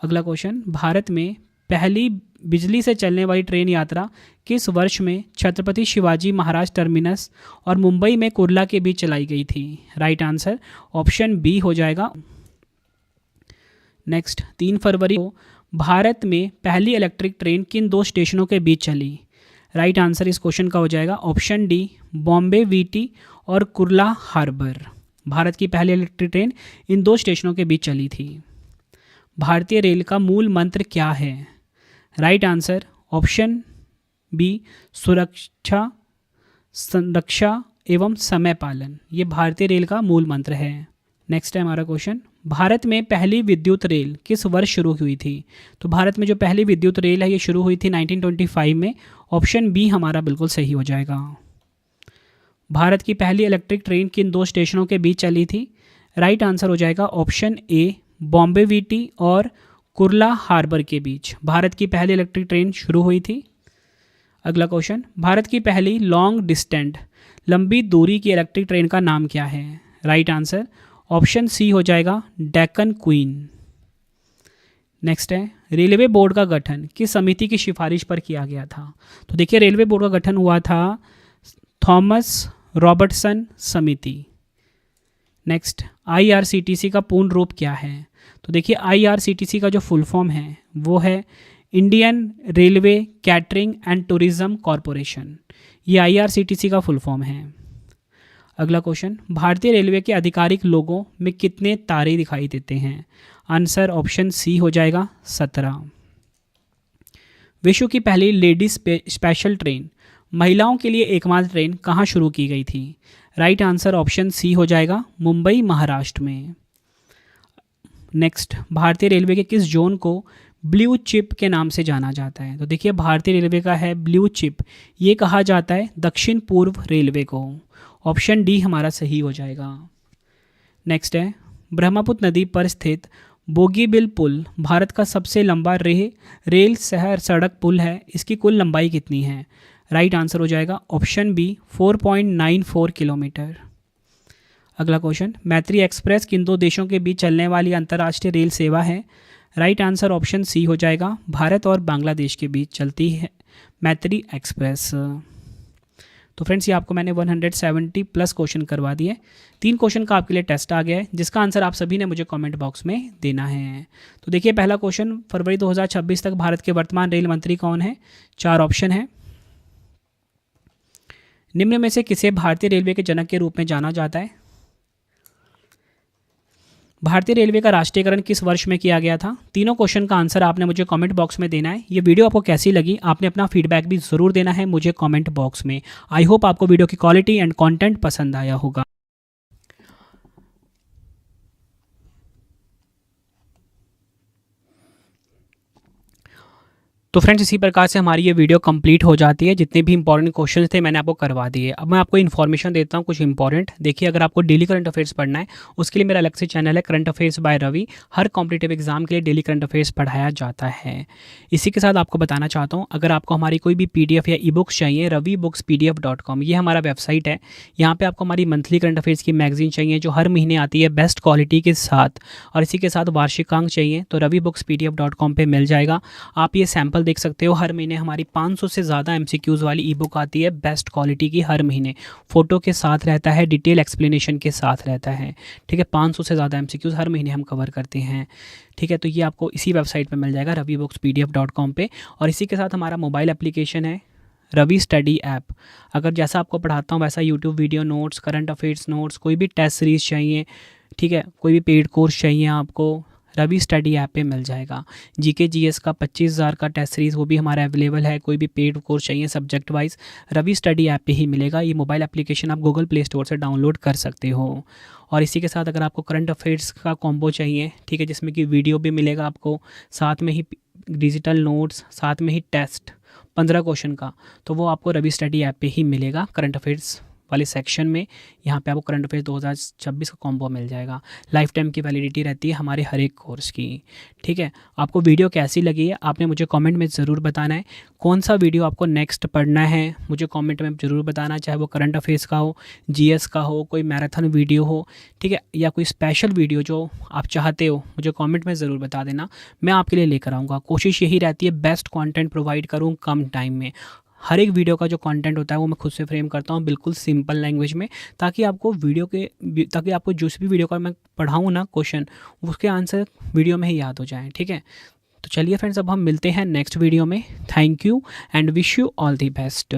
अगला क्वेश्चन, भारत में पहली बिजली से चलने वाली ट्रेन यात्रा किस वर्ष में छत्रपति शिवाजी महाराज टर्मिनस और मुंबई में कुर्ला के बीच चलाई गई थी? राइट आंसर ऑप्शन बी हो जाएगा। नेक्स्ट, 3 फरवरी को भारत में पहली इलेक्ट्रिक ट्रेन किन 2 स्टेशनों के बीच चली? राइट आंसर इस क्वेश्चन का हो जाएगा ऑप्शन डी, बॉम्बे वीटी और कुर्ला हार्बर। भारत की पहली इलेक्ट्रिक ट्रेन इन 2 स्टेशनों के बीच चली थी। भारतीय रेल का मूल मंत्र क्या है? राइट आंसर ऑप्शन बी, सुरक्षा, संरक्षा एवं समय पालन। ये भारतीय रेल का मूल मंत्र है। नेक्स्ट है हमारा क्वेश्चन, भारत में पहली विद्युत रेल किस वर्ष शुरू हुई थी? तो भारत में जो पहली विद्युत रेल है ये शुरू हुई थी 1925 में। ऑप्शन बी हमारा बिल्कुल सही हो जाएगा। भारत की पहली इलेक्ट्रिक ट्रेन किन 2 स्टेशनों के बीच चली थी? राइट आंसर हो जाएगा ऑप्शन ए, बॉम्बे वीटी और कुर्ला हार्बर के बीच भारत की पहली इलेक्ट्रिक ट्रेन शुरू हुई थी। अगला क्वेश्चन, भारत की पहली लॉन्ग डिस्टेंस लंबी दूरी की इलेक्ट्रिक ट्रेन का नाम क्या है? राइट आंसर ऑप्शन सी हो जाएगा डेक्कन क्वीन। नेक्स्ट है रेलवे बोर्ड का गठन किस समिति की सिफारिश पर किया गया था? तो देखिए रेलवे बोर्ड का गठन हुआ था थॉमस रॉबर्टसन समिति। नेक्स्ट आईआरसीटीसी का पूर्ण रूप क्या है? तो देखिए आईआरसीटीसी का जो फुल फॉर्म है वो है Indian railway catering and tourism corporation. ये आईआरसीटीसी का फुल फॉर्म है। अगला क्वेश्चन, भारतीय रेलवे के आधिकारिक लोगों में कितने तारे दिखाई देते हैं? आंसर ऑप्शन सी हो जाएगा 17। विश्व की पहली लेडीज स्पेशल ट्रेन महिलाओं के लिए एकमात्र ट्रेन कहाँ शुरू की गई थी? राइट आंसर ऑप्शन सी हो जाएगा मुंबई महाराष्ट्र में। नेक्स्ट, भारतीय रेलवे के किस जोन को ब्लू चिप के नाम से जाना जाता है? तो देखिए भारतीय रेलवे का है ब्लू चिप, ये कहा जाता है दक्षिण पूर्व रेलवे को। ऑप्शन डी हमारा सही हो जाएगा। नेक्स्ट है ब्रह्मपुत्र नदी पर स्थित बोगीबिल पुल भारत का सबसे लंबा रेल शहर सड़क पुल है, इसकी कुल लंबाई कितनी है? राइट आंसर हो जाएगा ऑप्शन बी 4.94 किलोमीटर। अगला क्वेश्चन, मैत्री एक्सप्रेस किन दो देशों के बीच चलने वाली अंतर्राष्ट्रीय रेल सेवा है? राइट आंसर ऑप्शन सी हो जाएगा भारत और बांग्लादेश के बीच चलती है मैत्री एक्सप्रेस। तो फ्रेंड्स ये आपको मैंने 170 प्लस क्वेश्चन करवा दिए। 3 क्वेश्चन का आपके लिए टेस्ट आ गया है जिसका आंसर आप सभी ने मुझे कमेंट बॉक्स में देना है। तो देखिए पहला क्वेश्चन, फरवरी 2026 तक भारत के वर्तमान रेल मंत्री कौन है? 4 ऑप्शन है। निम्न में से किसे भारतीय रेलवे के जनक के रूप में जाना जाता है? भारतीय रेलवे का राष्ट्रीयकरण किस वर्ष में किया गया था? तीनों क्वेश्चन का आंसर आपने मुझे कमेंट बॉक्स में देना है। ये वीडियो आपको कैसी लगी आपने अपना फीडबैक भी ज़रूर देना है मुझे कमेंट बॉक्स में। आई होप आपको वीडियो की क्वालिटी एंड कंटेंट पसंद आया होगा। तो फ्रेंड्स इसी प्रकार से हमारी ये वीडियो कंप्लीट हो जाती है। जितने भी इंपॉर्टेंट क्वेश्चंस थे मैंने आपको करवा दिए। अब मैं आपको इन्फॉर्मेशन देता हूँ कुछ इंपॉर्टेंट। देखिए अगर आपको डेली करंट अफेयर्स पढ़ना है उसके लिए मेरा अलग से चैनल है करंट अफेयर्स बाय रवि। हर कॉम्पिटिटिव एग्जाम के लिए डेली करंट अफेयर्स पढ़ाया जाता है। इसी के साथ आपको बताना चाहता हूँ अगर आपको हमारी कोई भी PDF या ई बुक्स चाहिए ravibooks.pdf.com ये हमारा वेबसाइट है। यहाँ पर आपको हमारी मंथली करंट अफेयर्स की मैगजीन चाहिए जो हर महीने आती है बेस्ट क्वालिटी के साथ, और इसी के साथ वार्षिकांक चाहिए तो ravibooks.pdf.com पर मिल जाएगा। आप ये सैम्पल देख सकते हो। हर महीने हमारी 500 से ज़्यादा MCQs वाली ई बुक आती है बेस्ट क्वालिटी की। हर महीने फ़ोटो के साथ रहता है, डिटेल एक्सप्लेनेशन के साथ रहता है। ठीक है, 500 से ज़्यादा MCQs हर महीने हम कवर करते हैं। ठीक है, तो ये आपको इसी वेबसाइट पे मिल जाएगा ravibooks.pdf.com पे। और इसी के साथ हमारा मोबाइल एप्लीकेशन है रवि स्टडी ऐप। अगर जैसा आपको पढ़ाता हूँ वैसा YouTube video notes, current affairs notes, कोई भी टेस्ट सीरीज़ चाहिए, ठीक है, कोई भी पेड कोर्स चाहिए आपको, रवि स्टडी ऐप पे मिल जाएगा। GK GS का 25,000 का टेस्ट सीरीज़ वो भी हमारा अवेलेबल है। कोई भी पेड कोर्स चाहिए subject wise Ravi study app पे ही मिलेगा। ये मोबाइल एप्लीकेशन आप गूगल प्ले स्टोर से डाउनलोड कर सकते हो। और इसी के साथ अगर आपको करंट अफेयर्स का कॉम्बो चाहिए, ठीक है, जिसमें कि वीडियो भी मिलेगा आपको, साथ में ही डिजिटल नोट्स, साथ में ही टेस्ट 15 क्वेश्चन का, तो वो आपको रवि स्टडी ऐप पे ही मिलेगा। करंट अफेयर्स वाले सेक्शन में यहाँ पे आपको करंट अफेयर्स 2026 का कॉम्बो मिल जाएगा। लाइफ टाइम की वैलिडिटी रहती है हमारे हर एक कोर्स की। ठीक है, आपको वीडियो कैसी लगी है आपने मुझे कमेंट में ज़रूर बताना है। कौन सा वीडियो आपको नेक्स्ट पढ़ना है मुझे कमेंट में ज़रूर बताना, चाहे वो करंट अफेयर्स का हो, GS का हो, कोई मैराथन वीडियो हो, ठीक है, या कोई स्पेशल वीडियो जो आप चाहते हो मुझे कमेंट में ज़रूर बता देना। मैं आपके लिए लेकर आऊँगा। कोशिश यही रहती है बेस्ट कंटेंट प्रोवाइड करूँ कम टाइम में। हर एक वीडियो का जो कंटेंट होता है वो मैं खुद से फ्रेम करता हूँ बिल्कुल सिंपल लैंग्वेज में, ताकि आपको जिस भी वीडियो का मैं पढ़ाऊँ ना क्वेश्चन, उसके आंसर वीडियो में ही याद हो जाए। ठीक है, तो चलिए फ्रेंड्स अब हम मिलते हैं नेक्स्ट वीडियो में। Thank you and wish you all the best.